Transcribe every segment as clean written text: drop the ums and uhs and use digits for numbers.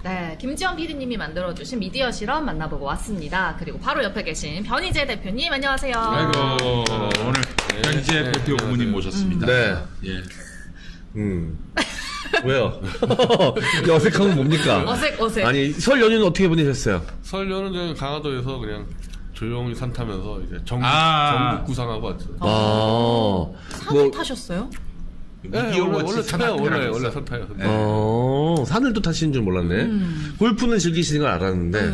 네, 김지원 PD님이 만들어주신 미디어 실험 만나보고 왔습니다. 그리고 바로 옆에 계신 변희재 대표님 안녕하세요. 아이고 오늘 변희재 대표 부모님 모셨습니다. 네. 예. 왜요? 어색한 건 뭡니까? 어색. 아니 설 연휴는 어떻게 보내셨어요? 설 연휴는 강화도에서 그냥 조용히 산 타면서 이제 전국 구상하고 왔죠. 산을 타셨어요? 네, 원래 타요. 원래 산 타요. 산을 또 타시는 줄 몰랐네. 골프는 즐기시는 걸 알았는데.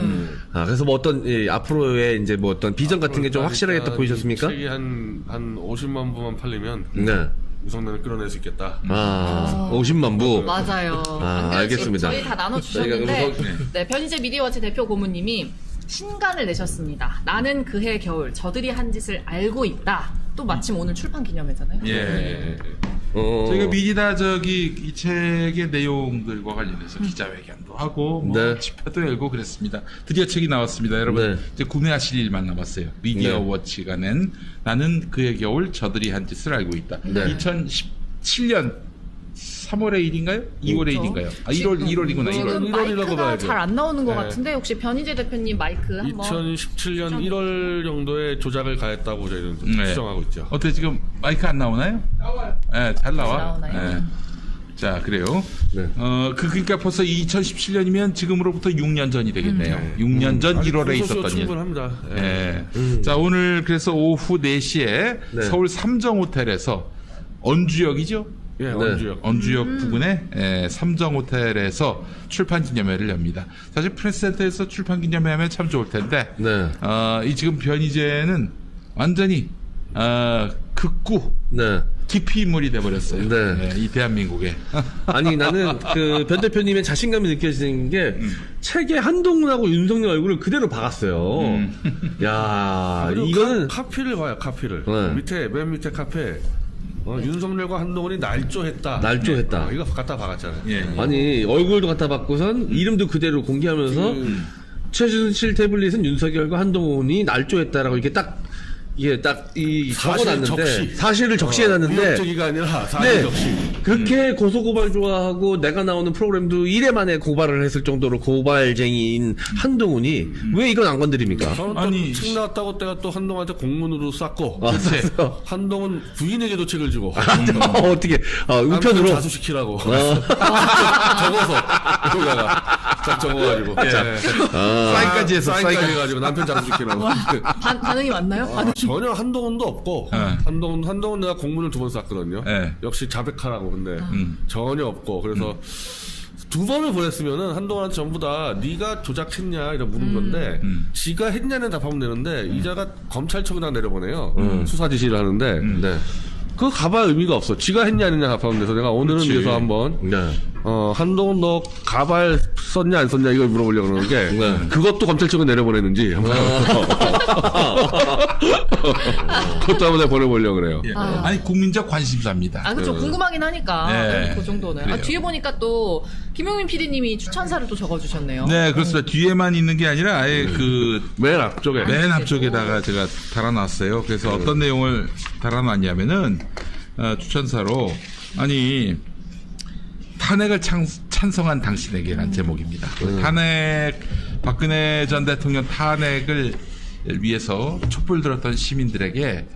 그래서 뭐 어떤 앞으로의 이제 뭐 어떤 비전 같은 게 좀 확실하게 또 보이셨습니까? 책이 한 50만 부만 팔리면 네. 유성년을 끌어낼 수 있겠다. 50만 부. 맞아요. 알겠습니다. 저희 다 나눠주셨는데 네, 변희재 미디어워치 대표 고문님이 신간을 내셨습니다. 나는 그해 겨울 저들이 한 짓을 알고 있다. 또 마침 오늘 출판 기념회잖아요. 예. 저희가 미디다적이 이 책의 내용들과 관련해서 기자회견도 하고 뭐 네. 집회도 열고 그랬습니다. 드디어 책이 나왔습니다. 여러분 네. 이제 구매하실 일만 남았어요. 미디어 네. 워치가 낸 나는 그의 겨울 저들이 한 짓을 알고 있다. 네. 2017년 3월의 일인가요? 2월의 일인가요? 1월이구나. 지금 1월이라고 마이크가 봐야죠. 잘 안 나오는 것 네. 같은데 혹시 변희재 대표님 마이크 한번 2017년 1월 정도에 조작을 가했다고 저희는 추정하고 있죠. 어때 지금 마이크 안 나오나요? 나와요. 네, 잘 나와. 나오나요? 네. 자, 그래요. 네. 그러니까 벌써 2017년이면 지금으로부터 6년 전이 되겠네요. 6년 전 1월에 있었던 일. 충분합니다. 네. 자, 오늘 그래서 오후 4시에 네. 서울 삼정호텔에서 언주역이죠? 예, 네. 언주역. 부근에 삼정호텔에서 출판 기념회를 엽니다. 사실 프레스센터에서 출판 기념회 하면 참 좋을 텐데, 네. 이 지금 변희재는 완전히 극구 네. 깊이 인물이 돼버렸어요. 네. 이 대한민국에. 아니 나는 그 변 대표님의 자신감이 느껴지는 게 책에 한동훈하고 윤석열 얼굴을 그대로 박았어요. 야 그리고 이거는 카피를 봐요. 카피를 네. 맨 밑에 카페 윤석열과 한동훈이 날조했다. 날조했다. 이거 갖다 박았잖아요. 예. 아니 얼굴도 갖다 바꾸선 이름도 그대로 공개하면서 최순실 태블릿은 윤석열과 한동훈이 날조했다라고 이렇게 딱 이게 딱 이 적어놨는데 사실을 적시해놨는데 무역적이가 아니라 사실 네. 적시. 그렇게 고소고발 좋아하고 내가 나오는 프로그램도 1회 만에 고발을 했을 정도로 고발쟁이인 한동훈이 왜 이건 안 건드립니까? 저는 아니, 책 나왔다고 때가 또 한동훈한테 공문으로 쌌고 그래서 한동훈 부인에게도 책을 주고 어떻게 남편 우편으로 자수시키라고 적어서 여기다가 딱 적어가지고 사인까지 해서 사인까지 해가지고 남편 자수시키라고 반응이 왔나요? 반응. 전혀 한동훈도 없고 한동훈 내가 공문을 2번 쌌거든요. 네. 역시 자백하라고. 근데 전혀 없고 그래서 2번을 보냈으면은 한동훈한테 전부 다 네가 조작했냐 이런 물은 건데 지가 했냐는 답하면 되는데 이자가 검찰청에다 내려보내요. 수사 지시를 하는데 네. 그거 가봐야 의미가 없어. 지가 했냐 안 했냐 답하면 돼서 내가 오늘은 그치. 위해서 한번 네. 한동훈 너 가발 썼냐 안 썼냐 이걸 물어보려고 그러는 게 네. 그것도 검찰청에 내려보내는지 그것도 한번 내가 보내보려고 그래요. 예. 아니 국민적 관심사입니다. 그렇죠. 궁금하긴 하니까 네. 그 정도는. 그래요. 뒤에 보니까 또 김용민 PD님이 추천사를 또 적어주셨네요. 네, 그렇습니다. 뒤에만 있는 게 아니라 아예 맨 앞쪽에 맨 앞쪽에다가 제가 달아놨어요. 그래서 어떤 내용을 달아놨냐면은 추천사로 아니 탄핵을 찬성한 당신에게란 제목입니다. 탄핵 박근혜 전 대통령 탄핵을 위해서 촛불 들었던 시민들에게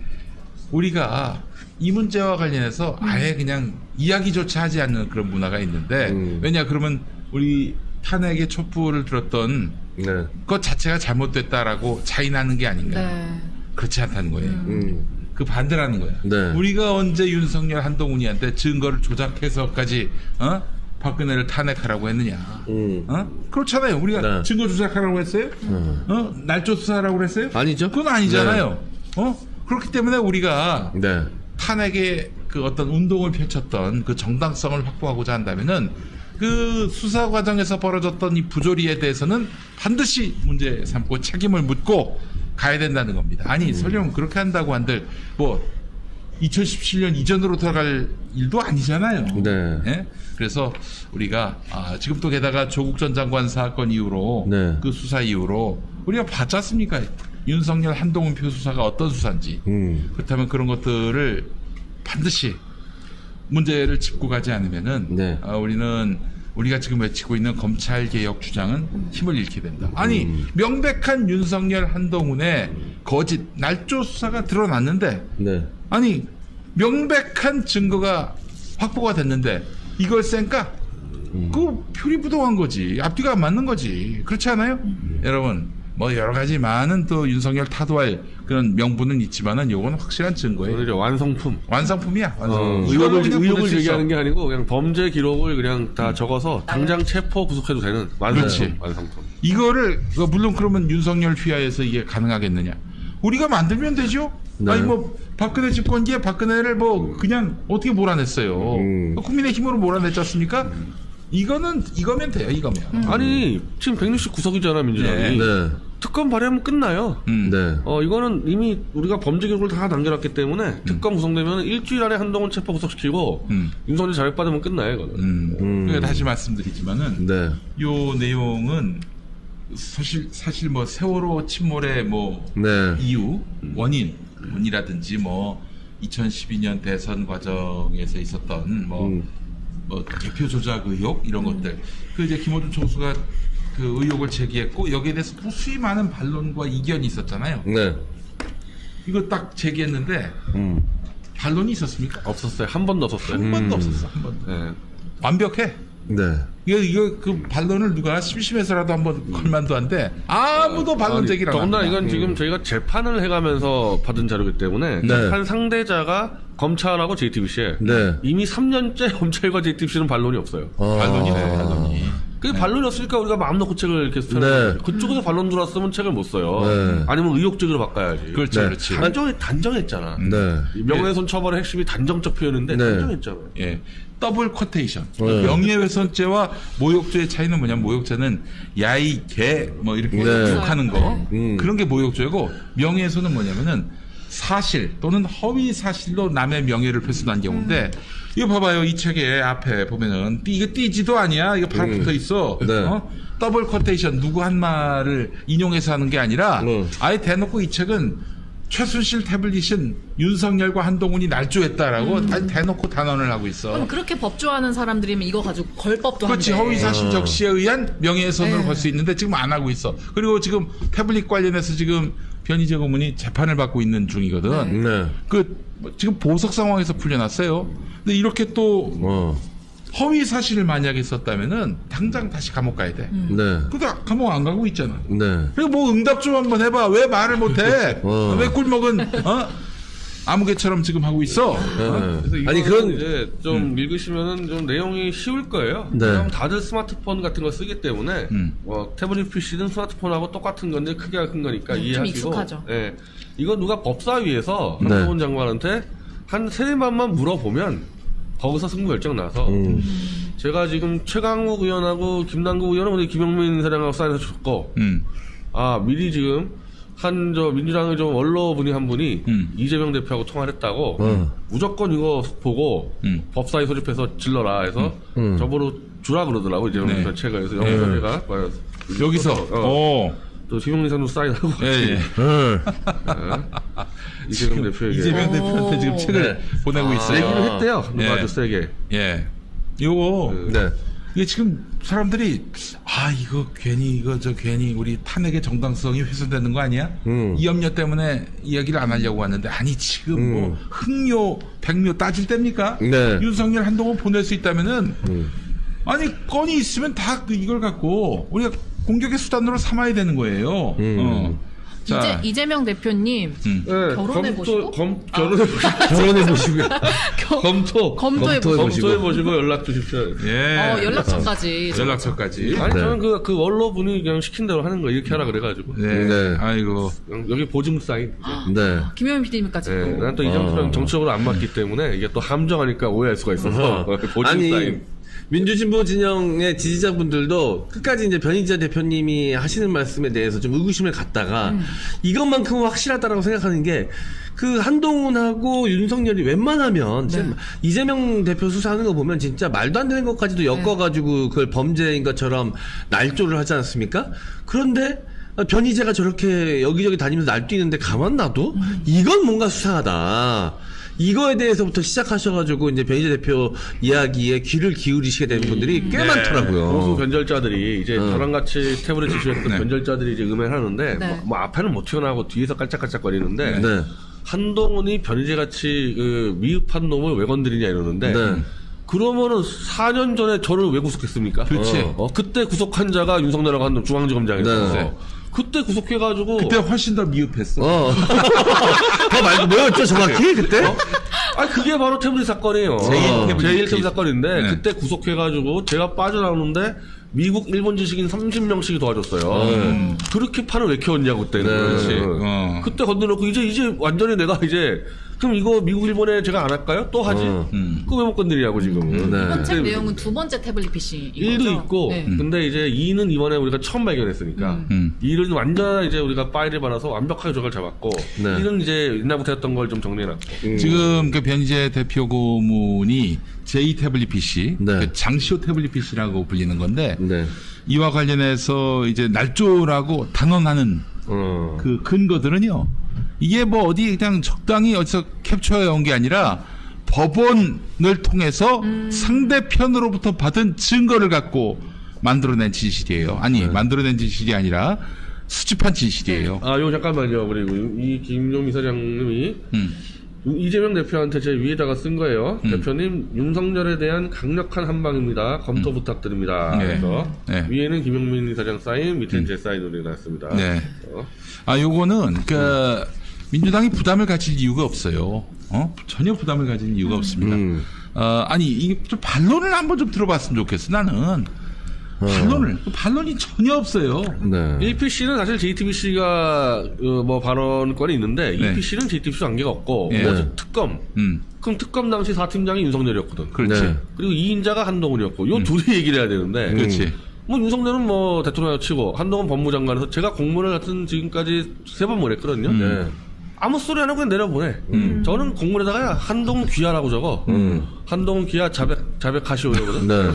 우리가 이 문제와 관련해서 아예 그냥 이야기조차 하지 않는 그런 문화가 있는데 왜냐 그러면 우리 탄핵에 촛불을 들었던 네. 것 자체가 잘못됐다라고 자인하는 게 아닌가. 네. 그렇지 않다는 거예요. 그 반대라는 거야. 네. 우리가 언제 윤석열 한동훈이한테 증거를 조작해서까지 박근혜를 탄핵하라고 했느냐. 그렇잖아요. 우리가 네. 증거 조작하라고 했어요? 날조 수사라고 했어요? 아니죠. 그건 아니잖아요. 그렇기 때문에 우리가 네. 탄핵의 그 어떤 운동을 펼쳤던 그 정당성을 확보하고자 한다면은 그 수사 과정에서 벌어졌던 이 부조리에 대해서는 반드시 문제 삼고 책임을 묻고 가야 된다는 겁니다. 아니 설령 그렇게 한다고 한들 뭐 2017년 이전으로 돌아갈 일도 아니잖아요. 네. 예? 그래서 우리가 지금 또 게다가 조국 전 장관 사건 이후로 네. 그 수사 이후로 우리가 봤지 않습니까? 윤석열 한동훈 표 수사가 어떤 수사인지. 그렇다면 그런 것들을 반드시 문제를 짚고 가지 않으면은 네. 우리는 우리가 지금 외치고 있는 검찰개혁 주장은 힘을 잃게 된다. 아니 명백한 윤석열 한동훈의 거짓 날조 수사가 드러났는데 네. 아니 명백한 증거가 확보가 됐는데 이걸 쌩까? 그 표리부동한 거지. 앞뒤가 안 맞는 거지. 그렇지 않아요? 여러분 뭐 여러 가지 많은 또 윤석열 타도할 그런 명분은 있지만은 요거는 확실한 증거예요. 오히려 완성품. 완성품이야. 완성품. 이걸로 그냥 보낼 의혹을 수 있어. 제기하는 게 아니고 그냥 범죄 기록을 그냥 다 적어서 당장 체포 구속해도 되는 완성품. 그렇지. 완성품. 이거를 물론 그러면 윤석열 휘하에서 이게 가능하겠느냐? 우리가 만들면 되죠. 네. 아니 뭐 박근혜 집권기에 박근혜를 뭐 그냥 어떻게 몰아냈어요. 국민의힘으로 몰아냈지 않습니까? 이거면 돼요. 이거면. 아니 지금 169석이잖아 민주당이. 네. 특검 발의하면 끝나요. 네. 이거는 이미 우리가 범죄 기록을 다 남겨놨기 때문에 특검 구성되면 일주일 안에 한동훈 체포 구속시키고 윤석열 자백받으면 끝나요 이거는. 그러니까 다시 말씀드리지만은 네. 요 내용은 사실 뭐 세월호 침몰의 뭐 네. 이유 원인이라든지 뭐 2012년 대선 과정에서 있었던 뭐 개표 조작 의혹 이런 것들 그 이제 김호준 총수가 그 의혹을 제기했고 여기에 대해서 무수히 많은 반론과 이견이 있었잖아요. 네. 이거 딱 제기했는데 반론이 있었습니까? 없었어요. 한 번도 없었어요. 한 번도 없었어. 한 번도. 네. 완벽해. 네. 이거 그 반론을 누가 심심해서라도 한번 걸만도 한데 아무도 반론 제기를 안 더군다나 합니다. 이건 지금 저희가 재판을 해가면서 받은 자료이기 때문에 네. 재판 상대자가 검찰하고 JTBC에 네. 이미 3년째 검찰과 JTBC는 반론이 없어요. 반론이 네. 반론이. 그 반론이 없으니까 우리가 마음 놓고 책을 이렇게 쓰는 네. 거예요. 그쪽에서 반론 들어왔으면 책을 못 써요. 네. 아니면 의혹적으로 바꿔야지. 그렇죠, 네. 그렇지. 단정했잖아. 네. 이 명예훼손 처벌의 핵심이 단정적 표현인데 네. 단정했잖아요. 예. 더블 쿼테이션. 네. 명예훼손죄와 모욕죄의 차이는 뭐냐면 모욕죄는 야이 개 뭐 이렇게 네. 욕하는 거 네. 그런 게 모욕죄고 명예훼손은 뭐냐면은 사실 또는 허위 사실로 남의 명예를 훼손한 경우인데 이거 봐봐요. 이 책에 앞에 보면은 이거 띠지도 아니야. 이거 바로 붙어 있어. 네. 더블 쿼테이션 누구 한 말을 인용해서 하는 게 아니라 아예 대놓고 이 책은 최순실 태블릿은 윤석열과 한동훈이 날조했다라고 아예 대놓고 단언을 하고 있어. 그럼 그렇게 법조하는 사람들이면 이거 가지고 걸법도 그렇지. 한데. 허위사실 적시에 의한 명예훼손으로 네. 걸 수 있는데 지금 안 하고 있어. 그리고 지금 태블릿 관련해서 지금 변희재 고문이 재판을 받고 있는 중이거든. 네. 지금 보석 상황에서 풀려났어요. 근데 이렇게 또 허위 사실을 만약에 썼다면은 당장 다시 감옥 가야 돼. 네. 근데 감옥 안 가고 있잖아. 네. 그리고 뭐 응답 좀 한번 해봐. 왜 말을 못해? 어. 왜 꿀먹은 아무개처럼 지금 하고 있어? 그래서 아니, 이거는 그런- 이제 좀 읽으시면은 좀 내용이 쉬울 거예요. 네. 왜냐면 다들 스마트폰 같은 걸 쓰기 때문에 음. 태블릿 PC는 스마트폰하고 똑같은 건데 크기가 큰 거니까 좀 이해하시고. 익숙하죠. 예. 이거 누가 법사위에서 네. 한동훈 장관한테 한 세마만 물어보면 거기서 승부 결정 나서 제가 지금 최강욱 의원하고 김남국 의원은 근데 김용민 사장하고 사인해서 줬고 미리 지금 민주당의 좀 원로분이 한 분이 이재명 대표하고 통화를 했다고 무조건 이거 보고 법사위 소집해서 질러라 해서 저보러 주라 그러더라고 이재명 네. 대표 책을. 그래서 여기서 제가 여기서 또 김용민 사장도 사인하고 예. 이재명 대표에게 이재명 대표한테 지금 책을 보내고 있어요. 얘기를 했대요. 누가 예. 아주 세게. 예. 요거 네. 이게 지금 사람들이 이거 괜히 우리 탄핵의 정당성이 훼손되는 거 아니야? 이 염려 때문에 이야기를 안 하려고 하는데 아니 지금 뭐 흑묘 백묘 따질 때입니까? 네. 윤석열 한동훈 보낼 수 있다면은 아니 건이 있으면 다 이걸 갖고 우리가 공격의 수단으로 삼아야 되는 거예요. 자, 이재명 대표님 음. 네, 결혼해 보시고? 결혼해 보시고요. 검토해 보시고. 검토해 보시고 연락 주십시오. 예. 연락처까지. 연락처까지. 아니 네. 저는 그 원로분이 그냥 시킨 대로 하는 거 이렇게 하라 그래가지고 네. 네. 아이고. 여기 보증 사인. 네. 김용민 PD님까지. 네, 난 또 이정수랑 정치적으로 안 맞기 때문에 이게 또 함정하니까 오해할 수가 있어서 보증 아니 사인. 민주진보 진영의 지지자분들도 끝까지 이제 변희재 대표님이 하시는 말씀에 대해서 좀 의구심을 갖다가 이것만큼은 확실하다라고 생각하는 게 그 한동훈하고 윤석열이 웬만하면 진짜 이재명 대표 수사하는 거 보면 진짜 말도 안 되는 것까지도 엮어가지고 그걸 범죄인 것처럼 날조를 하지 않습니까? 그런데 변희재가 저렇게 여기저기 다니면서 날뛰는데 가만 놔도 이건 뭔가 수상하다. 이거에 대해서부터 시작하셔가지고 이제 변희재 대표 이야기에 귀를 기울이시게 된 분들이 꽤 많더라고요. 보수 변절자들이 이제 저랑 같이 태블릿 지시했던 변절자들이 이제 음해를 하는데 네. 뭐 앞에는 못 튀어나오고 뒤에서 깔짝깔짝거리는데 네. 한동훈이 변희재같이 그 미흡한 놈을 왜 건드리냐 이러는데 네. 그러면은 4년 전에 저를 왜 구속했습니까? 그렇지. 그때 구속한 자가 윤석열하고 한동 중앙지검장이었어. 네. 그때 구속해가지고 그때 훨씬 더 미흡했어. 더 말고 뭐였죠 정확히 그때? 그게 바로 태블릿 사건이에요. 제1 태블릿 사건인데 네. 그때 구속해가지고 제가 빠져나오는데 미국 일본 지식인 30명씩이 도와줬어요. 그렇게 판을 왜 키웠냐고 그때는. 그렇지. 그때 건드놓고 이제 완전히 내가 이제 그럼 이거 미국 일본에 제가 안 할까요? 또 하지? 그거 왜 못 건드리냐고 지금은. 네. 이번 책 내용은 두 번째 태블릿 PC인 1도 거죠? 있고 네. 근데 이제 2는 이번에 우리가 처음 발견했으니까 2는 완전 이제 우리가 파일을 받아서 완벽하게 저걸 잡았고 네. 1은 이제 옛날부터 했던 걸 좀 정리해놨고 지금 그 변희재 대표 고문이 제2 태블릿 PC, 네. 그 장시호 태블릿 PC라고 불리는 건데 네. 이와 관련해서 이제 날조라고 단언하는 그 근거들은요. 이게 뭐 어디 그냥 적당히 어디서 캡처해 온 게 아니라 법원을 통해서 상대편으로부터 받은 증거를 갖고 만들어낸 진실이에요. 아니 만들어낸 진실이 아니라 수집한 진실이에요. 요 잠깐만요. 그리고 이 김용미 사장님이 이재명 대표한테 제 위에다가 쓴 거예요. 대표님 윤석열에 대한 강력한 한방입니다. 검토 부탁드립니다. 네. 그래서 네. 위에는 김용민 사장 사인, 밑에는 제 사인으로 해놨습니다. 네. 요거는 그 민주당이 부담을 가질 이유가 없어요. 전혀 부담을 가질 이유가 없습니다. 아니 이게 좀 반론을 한번 좀 들어봤으면 좋겠어. 나는 반론이 전혀 없어요. 네. 이 PC는 사실 JTBC가 뭐 발언권이 있는데 네. 이 PC는 JTBC 관계가 없고 네. 뭐 특검. 그럼 특검 당시 4팀장이 윤석열이었거든. 그렇지. 네. 그리고 2인자가 한동훈이었고 요 둘이 얘기를 해야 되는데 그렇지. 뭐 윤석열은 뭐 대통령 치고 한동훈 법무장관에서 제가 공문을 같은 지금까지 3번 보냈거든요. 네. 아무 소리 안 하고 그냥 내려보내. 저는 공문에다가 한동훈 귀하라고 적어. 한동훈 귀하 자백하시오 이러거든. 네.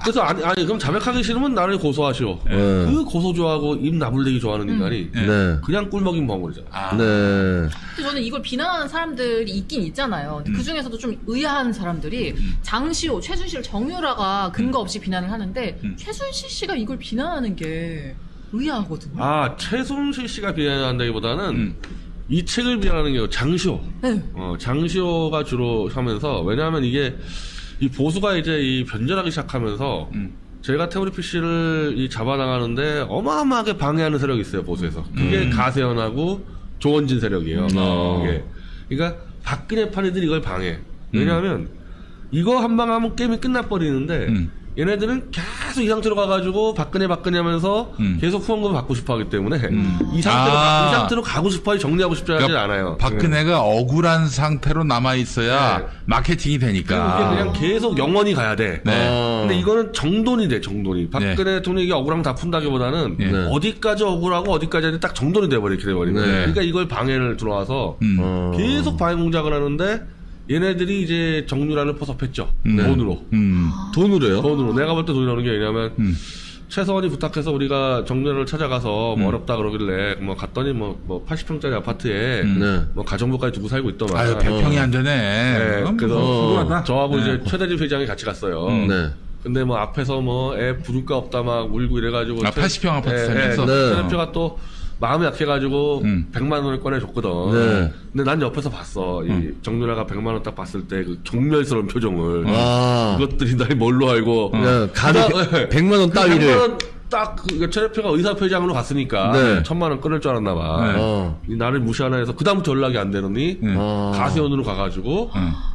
그래서 아니 그럼 자백하기 싫으면 나를 고소하시오. 그 고소 좋아하고 입 나불대기 좋아하는 인간이 네. 그냥 꿀먹인 벙어리잖아. 네. 근데 저는 이걸 비난하는 사람들이 있긴 있잖아요. 그 중에서도 좀 의아한 사람들이 장시호, 최순실, 정유라가 근거 없이 비난을 하는데 최순실 씨가 이걸 비난하는 게 의아하거든요. 최순실 씨가 비난한다기보다는 이 책을 비난하는 게 장시호. 네. 장시호가 주로 하면서 왜냐하면 이게 이 보수가 이제 이 변절하기 시작하면서 제가 태블릿 PC를 잡아나가는데 어마어마하게 방해하는 세력이 있어요 보수에서. 그게 가세현하고 조원진 세력이에요. 그게. 그러니까 박근혜 파리들이 이걸 방해. 왜냐하면 이거 한 방 하면 게임이 끝나버리는데 얘네들은 계속 이 상태로 가가지고 박근혜 하면서 계속 후원금을 받고 싶어하기 때문에 이 상태로 가고 싶어하지 정리하고 싶지 않아요. 박근혜가 억울한 상태로 남아 있어야 네. 마케팅이 그리고 되니까. 이게 그냥 계속 영원히 가야 돼. 네. 근데 이거는 정돈이 돼, 정돈이. 박근혜 대통령이 이게 억울하면 다 푼다기보다는 네. 어디까지 억울하고 어디까지 하는데 딱 정돈이 돼버리게 돼버리는 거예요. 네. 그러니까 이걸 방해를 들어와서 계속 방해 공작을 하는데 얘네들이 이제 정유라를 포섭했죠. 돈으로. 돈으로요? 돈으로. 내가 볼 때 돈이 나오는 게 왜냐면 최서원이 부탁해서 우리가 정유라를 찾아가서 뭐 어렵다 그러길래 뭐 갔더니 뭐 80평짜리 아파트에 네. 뭐 가정부까지 두고 살고 있더만. 아유 100평이 안 되네. 네, 그래서 궁금하다. 저하고 네. 이제 최대집 회장이 같이 갔어요. 네. 근데 뭐 앞에서 뭐 애 부를 거 없다 막 울고 이래가지고 80평 아파트 살면서? 네. 최대표가 또 마음이 약해가지고 100만 원을 꺼내줬거든. 네. 근데 난 옆에서 봤어. 이 정유라가 100만 원 딱 봤을 때 그 경멸스러운 표정을. 그것들이 날 뭘로 알고. 네. 감히 100만 원 따위를. 100만 원 딱 최대표가 의사표장으로 갔으니까 네. 1000만 원 끊을 줄 알았나 봐. 이 나를 무시하나 해서 그다음부터 연락이 안 되더니 가세현으로 가가지고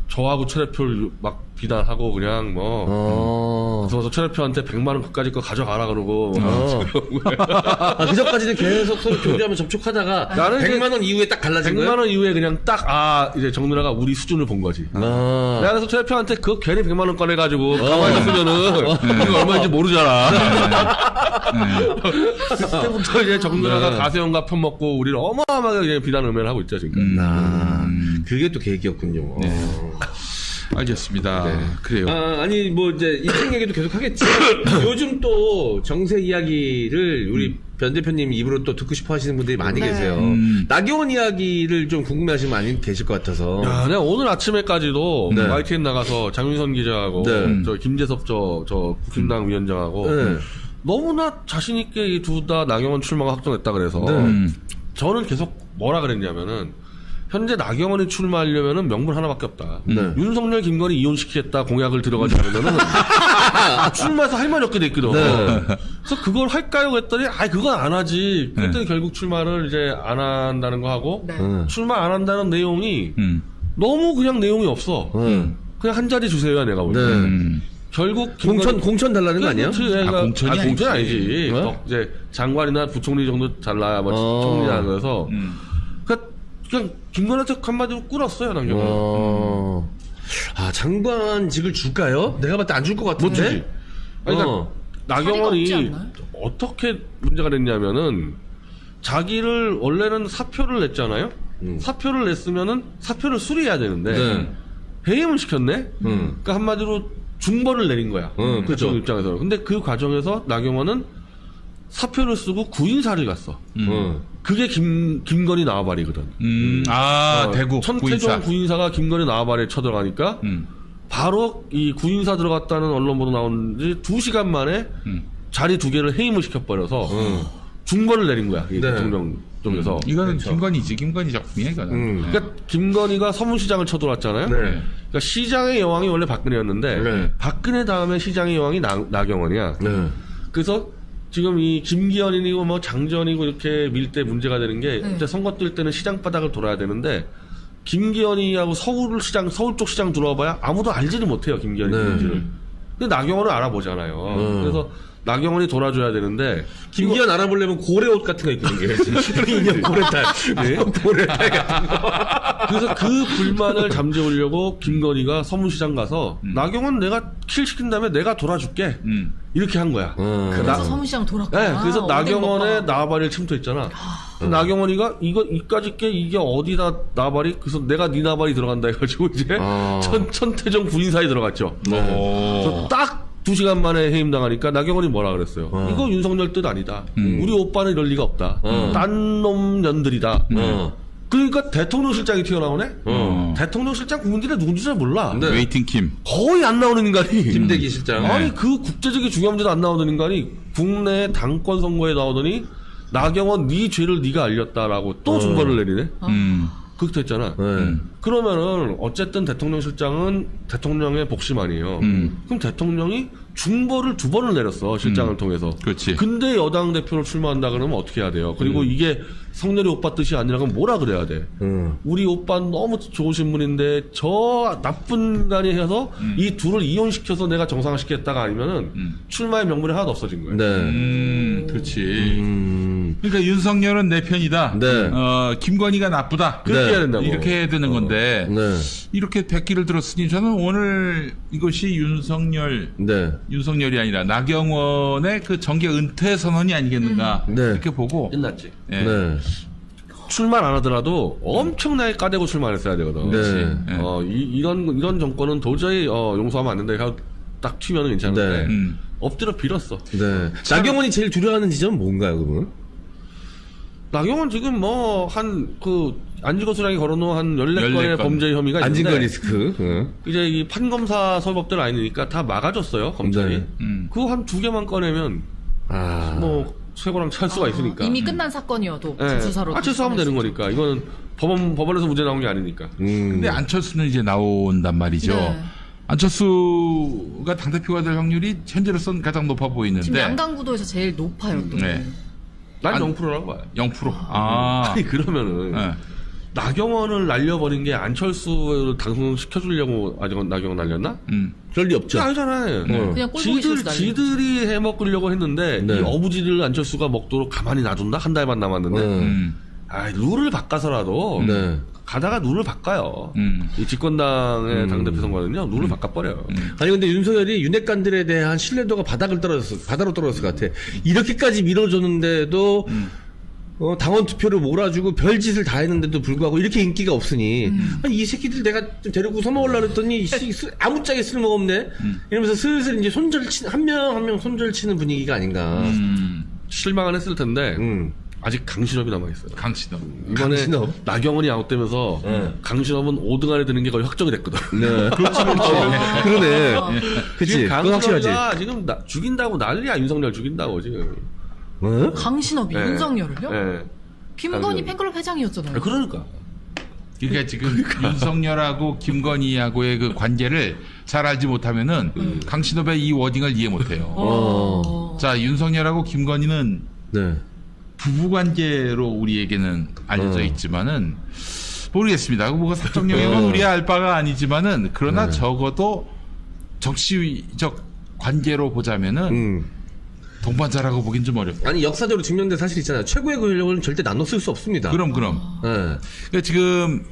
저하고 최대표를 막 비난하고 그냥 뭐 그래서 최대표한테 100만 원 그까짓 거 가져가라 그러고 그 전까지는 계속 서로 교류하면 접촉하다가 나는 100만 원 이후에 딱 갈라진 거예요? 100만 원 이후에 그냥 딱 이제 정누라가 우리 수준을 본 거지. 내가 그래서 최대표한테 그 괜히 100만 원 꺼내가지고 가만히 있으면은 이거 얼마인지 모르잖아. 그때부터 이제 정누라가 가세현과 편먹고 우리를 어마어마하게 그냥 비난 음해를 하고 있죠 지금. 그게 또 계기였군요. 알겠습니다. 그래요. 아니 뭐 이제 인생 얘기도 계속 하겠지만 요즘 또 정세 이야기를 우리 변 대표님 입으로 또 듣고 싶어 하시는 분들이 많이 네. 계세요. 나경원 이야기를 좀 궁금해하시는 분 많이 계실 것 같아서. 야, 내가 오늘 아침에까지도 네. YTN 나가서 장윤선 기자하고 네. 저 김재섭 저 국힘당 위원장하고 네. 너무나 자신 있게 이 둘 다 나경원 출마가 확정됐다 그래서 네. 저는 계속 뭐라 그랬냐면은 현재 나경원이 출마하려면은 명분 하나밖에 없다. 네. 윤석열, 김건희 이혼시키겠다 공약을 들어가지 않으면은 출마해서 할 말이 없게 돼 있거든. 네. 그래서 그걸 할까요? 그랬더니 그건 안 하지. 그랬더니 결국 출마를 이제 안 한다는 거 하고 네. 출마 안 한다는 내용이 너무 그냥 내용이 없어. 그냥 한 자리 주세요야 내가 볼 때. 네. 결국 공천 달라는 거 아니야? 공천이 공천 아니지. 아니지. 어? 이제 장관이나 부총리 정도 잘라야 뭐 총리라 그래서 그냥 김건희한테 한마디로 꿇었어요 나경원. 장관직을 줄까요? 내가 봤을 때 안 줄 것 같은데. 못 주지. 아니, 그러니까 어. 없지 나경원이 않나요? 어떻게 문제가 됐냐면은 자기를 원래는 사표를 냈잖아요. 사표를 냈으면은 사표를 수리해야 되는데 네. 해임을 시켰네. 그러니까 한마디로 중벌을 내린 거야. 그렇죠. 대통령 입장에서. 근데 그 과정에서 나경원은 사표를 쓰고 구인사를 갔어. 그게 김건희 나와바리거든. 대구 천태종 구인사가 김건희 나와바리에 쳐들어가니까 바로 이 구인사 들어갔다는 언론 보도 나온 지 2시간 만에 자리 2개를 해임을 시켜버려서 중벌을 내린 거야. 이 네. 대통령 쪽에서. 이거는 김건희지. 김건희 작품이야 이거는. 그러니까 김건희가 서문시장을 쳐들어왔잖아요. 네. 그러니까 시장의 여왕이 원래 박근혜였는데 네. 박근혜 다음에 시장의 여왕이 나경원이야. 네. 그래서 지금 이 김기현이고 뭐 장전이고 이렇게 밀 때 문제가 되는 게 네. 이제 선거 뛸 때는 시장 바닥을 돌아야 되는데 김기현이하고 서울 쪽 시장 들어와봐야 아무도 알지를 못해요 김기현이 네. 누군지를. 근데 나경원을 알아보잖아요. 그래서 나경원이 돌아줘야 되는데 김기현 알아보려면 고래 옷 같은 거 입고 생겨야지. 인형 고래탈. 네. 고래탈 같은 거. 그래서 그 불만을 잠재우려고 김건희가 서문시장 가서 나경원 내가 킬 시킨 다음에 내가 돌아줄게 이렇게 한 거야. 그래서 서문시장 돌았구나. 네, 그래서 어디 나경원의 먹방. 나발을 침투했잖아. 나경원이가 이까짓 게 이게 어디다 나발이 그래서 내가 네 나발이 들어간다 해가지고 이제 천태종 부인사에 들어갔죠. 그래서 딱 2시간 만에 해임당하니까 나경원이 뭐라 그랬어요? 이거 윤석열 뜻 아니다. 우리 오빠는 이럴 리가 없다. 딴 놈 년들이다. 그러니까 대통령실장이 튀어나오네? 대통령실장 국민들이 누군지 잘 몰라. 네. 웨이팅 킴. 거의 안 나오는 인간이. 김대기 실장. 아니 그 국제적인 중요한 문제도 안 나오는 인간이 국내 당권 선거에 나오더니 나경원 네 죄를 네가 알렸다라고 또 중벌을 내리네. 그렇게 됐잖아. 그러면은 어쨌든 대통령실장은 대통령의 복심 아니에요. 그럼 대통령이 중벌을 2번을 내렸어 실장을 통해서. 그렇지. 근데 여당 대표로 출마한다 그러면 어떻게 해야 돼요? 그리고 이게 성렬이 오빠 뜻이 아니라 그럼 뭐라 그래야 돼? 우리 오빠 너무 좋으신 분인데 저 나쁜 인간이 해서 이 둘을 이혼시켜서 내가 정상화시켰다가 아니면은 출마의 명분이 하나도 없어진 거예요. 네. 그렇지. 그러니까 윤석열은 내 편이다. 네. 김건희가 나쁘다. 그렇게 네. 해야 된다고. 이렇게 해야 되는 건데 네. 이렇게 백기를 들었으니 저는 오늘 이것이 네. 윤석열이 아니라 나경원의 그 정계 은퇴 선언이 아니겠는가 네. 이렇게 보고 끝났지. 예. 네. 출마를 안 하더라도 엄청나게 까대고 출마를 했어야 되거든. 네. 예. 이런 정권은 도저히 용서하면 안 된다. 하고 딱 튀면은 괜찮은데 네. 엎드려 빌었어. 네. 나경원이 제일 두려워하는 지점은 뭔가요, 그러면? 나경원 지금 뭐 한 안지거수량이 걸어놓은 한 14건의 14건. 범죄 혐의가 있는데 안진거 리스크. 이제 이 판검사 서법들 아니니까 다 막아줬어요 검찰이. 네. 그거 한 2개만 꺼내면 뭐 최고랑 찰 수가 있으니까. 이미 끝난 사건이어도 예. 재수사로 재수하면 되는 거니까. 이거는 법원에서 문제 나온 게 아니니까. 근데 안철수는 이제 나온단 말이죠. 네. 안철수가 당대표가 될 확률이 현재로서는 가장 높아 보이는데 지금 양강구도에서 제일 높아요 또. 네. 난 0%라고 봐요. 0%. 아니 그러면은 네. 나경원을 날려버린 게 안철수를 당선시켜주려고 나경원 날렸나? 그럴 리 없죠. 알잖아요. 그냥 꼴보기 싫어서 날린 지들이 해먹으려고 했는데 네. 이 어부지를 안철수가 먹도록 가만히 놔둔다? 한 달만 남았는데 룰을 바꿔서라도 네. 가다가 룰을 바꿔요. 이 집권당의 당대표 선거는요 룰을 바꿔버려요. 아니 근데 윤석열이 윤핵관들에 대한 신뢰도가 바다로 떨어졌을 것 같아. 이렇게까지 밀어줬는데도 당원 투표를 몰아주고 별짓을 다 했는데도 불구하고 이렇게 인기가 없으니 아니, 이 새끼들 내가 좀 데리고 서먹으려고 했더니 아무짝에 쓸모없네 이러면서 슬슬 이제 한 명 한 명 손절치는 분위기가 아닌가. 실망은 했을 텐데 아직 강신업이 남아있어요. 강신업. 이번에 강신업? 나경원이 아웃되면서 강신업은 5등 안에 드는 게 거의 확정이 됐거든. 네. 그렇지. 그러네. 그치. 지금 그건 확실하지. 강신업이가 지금 죽인다고 난리야. 윤석열 죽인다고 지금. 응? 강신업이 네. 윤석열을요? 네. 김건희 강신업. 팬클럽 회장이었잖아요. 그러니까. 그러니까 지금 윤석열하고 김건희하고의 그 관계를 잘 알지 못하면은 강신업의 이 워딩을 이해 못해요. 자, 윤석열하고 김건희는 네. 부부 관계로 우리에게는 알려져 있지만은 모르겠습니다. 뭐가 사적 영역은 우리가 알 바가 아니지만은 그러나 적어도 정치적 관계로 보자면은 동반자라고 보긴 좀 어렵다. 아니 역사적으로 증명된 사실 있잖아요. 최고의 권력은 절대 나눠 쓸 수 없습니다. 그럼. 네. 그러니까 지금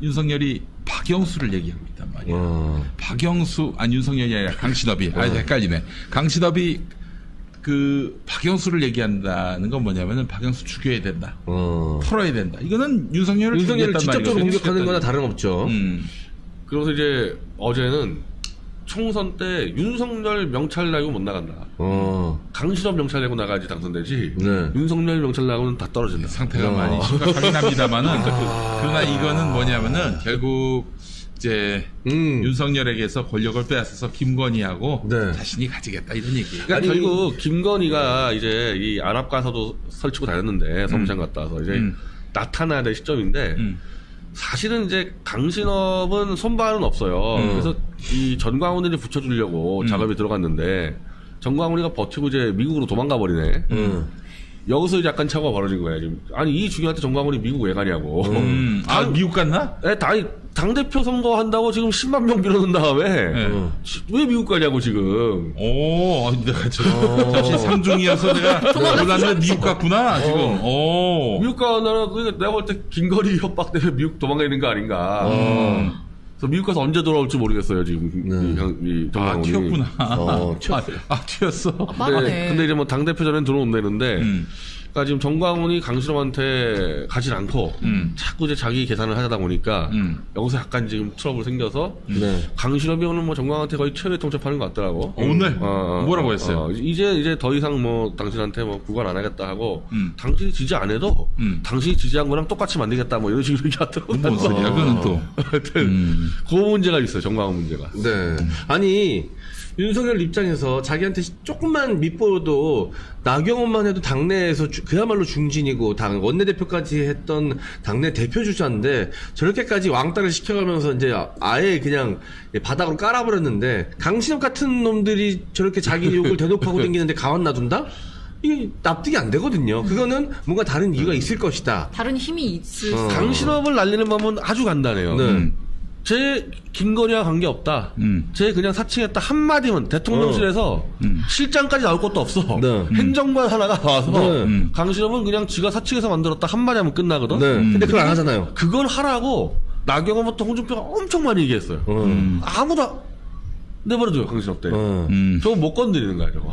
윤석열이 박영수를 얘기하고 있단 말이야. 박영수, 아니 윤석열이 아니라 강신업이. 헷갈리네. 강신업이 그 박영수를 얘기한다는 건 뭐냐면은 박영수 죽여야 된다. 털어야 된다. 이거는 윤석열을 윤석열을 죽이겠단 직접적으로 말이거든요. 공격하는 거나 다름없죠. 그래서 이제 어제는 총선 때 윤석열 명찰 나고 못 나간다. 강신업 명찰 내고 나가야지 당선되지. 네. 윤석열 명찰 나고는 다 떨어진다. 상태가 많이 심각하긴 합니다만은 그러나 이거는 뭐냐면은 결국 이제 윤석열에게서 권력을 빼앗아서 김건희하고 네. 자신이 가지겠다 이런 얘기예요. 그러니까 결국 김건희가 이제 이 안압 가서도 설치고 다녔는데 서울시장 갔다 와서 이제 나타나야 될 시점인데 사실은 이제 강신업은 손발은 없어요. 그래서 이 전광훈이를 붙여주려고 작업이 들어갔는데 전광훈이가 버티고 이제 미국으로 도망가 버리네. 여기서 이제 약간 차고가 벌어진 거야 지금. 아니 이 중요할 때 전광훈이 미국 왜 가냐고. 아 미국 갔나? 당대표 선거한다고 지금 10만 명 밀어넣은 다음에 왜 미국 가냐고 지금. 오, 내가 잠시 상중이어서 내가 몰랐는데 미국 갔구나 지금. 오. 미국 가나 그러니까 내가 볼 때 긴거리 협박 때문에 미국 도망가 있는 거 아닌가. 그래서 미국 가서 언제 돌아올지 모르겠어요 지금. 이 아 전광훈이. 튀었구나. 튀었어요. 튀었어. 빠르네. 근데 이제 뭐 당대표 전엔 들어온다는데 그러니까 지금 정광훈이 강신업한테 가진 않고 자꾸 이제 자기 계산을 하다 보니까 여기서 약간 지금 트러블 생겨서 네. 강신업이 오늘 뭐 정광한테 거의 최후에 통첩하는 것 같더라고. 오늘 뭐라고 했어요? 이제 더 이상 뭐 당신한테 뭐 구관 안 하겠다 하고 당신이 지지 안 해도 당신이 지지한 거랑 똑같이 만들겠다 뭐 이런 식으로 얘기하더라고. 뭔 소리야? 그거는 또. 하여튼 그 문제가 있어요. 정광훈 문제가. 네. 아니 윤석열 입장에서 자기한테 조금만 밑보여도 나경원만 해도 당내에서 그야말로 중진이고 당 원내대표까지 했던 당내 대표 주자인데 저렇게까지 왕따를 시켜가면서 이제 아예 그냥 바닥으로 깔아버렸는데 강신업 같은 놈들이 저렇게 자기 욕을 대놓고 하고 다니는데 가만 놔둔다? 이게 납득이 안 되거든요. 그거는 뭔가 다른 이유가 있을 것이다. 다른 힘이 있을 수 강신업을 날리는 법은 아주 간단해요. 네. 제 김건희와 관계 없다. 제 그냥 사칭했다 한마디면 대통령실에서 실장까지 나올 것도 없어. 네. 행정관 하나가 나와서 네. 강신업은 그냥 지가 사칭해서 만들었다 한마디 하면 끝나거든. 네. 근데 그걸 안 하잖아요. 그걸 하라고 나경원부터 홍준표가 엄청 많이 얘기했어요. 아무도 내버려둬요 강신업 때. 저거 못 건드리는 거야 저거.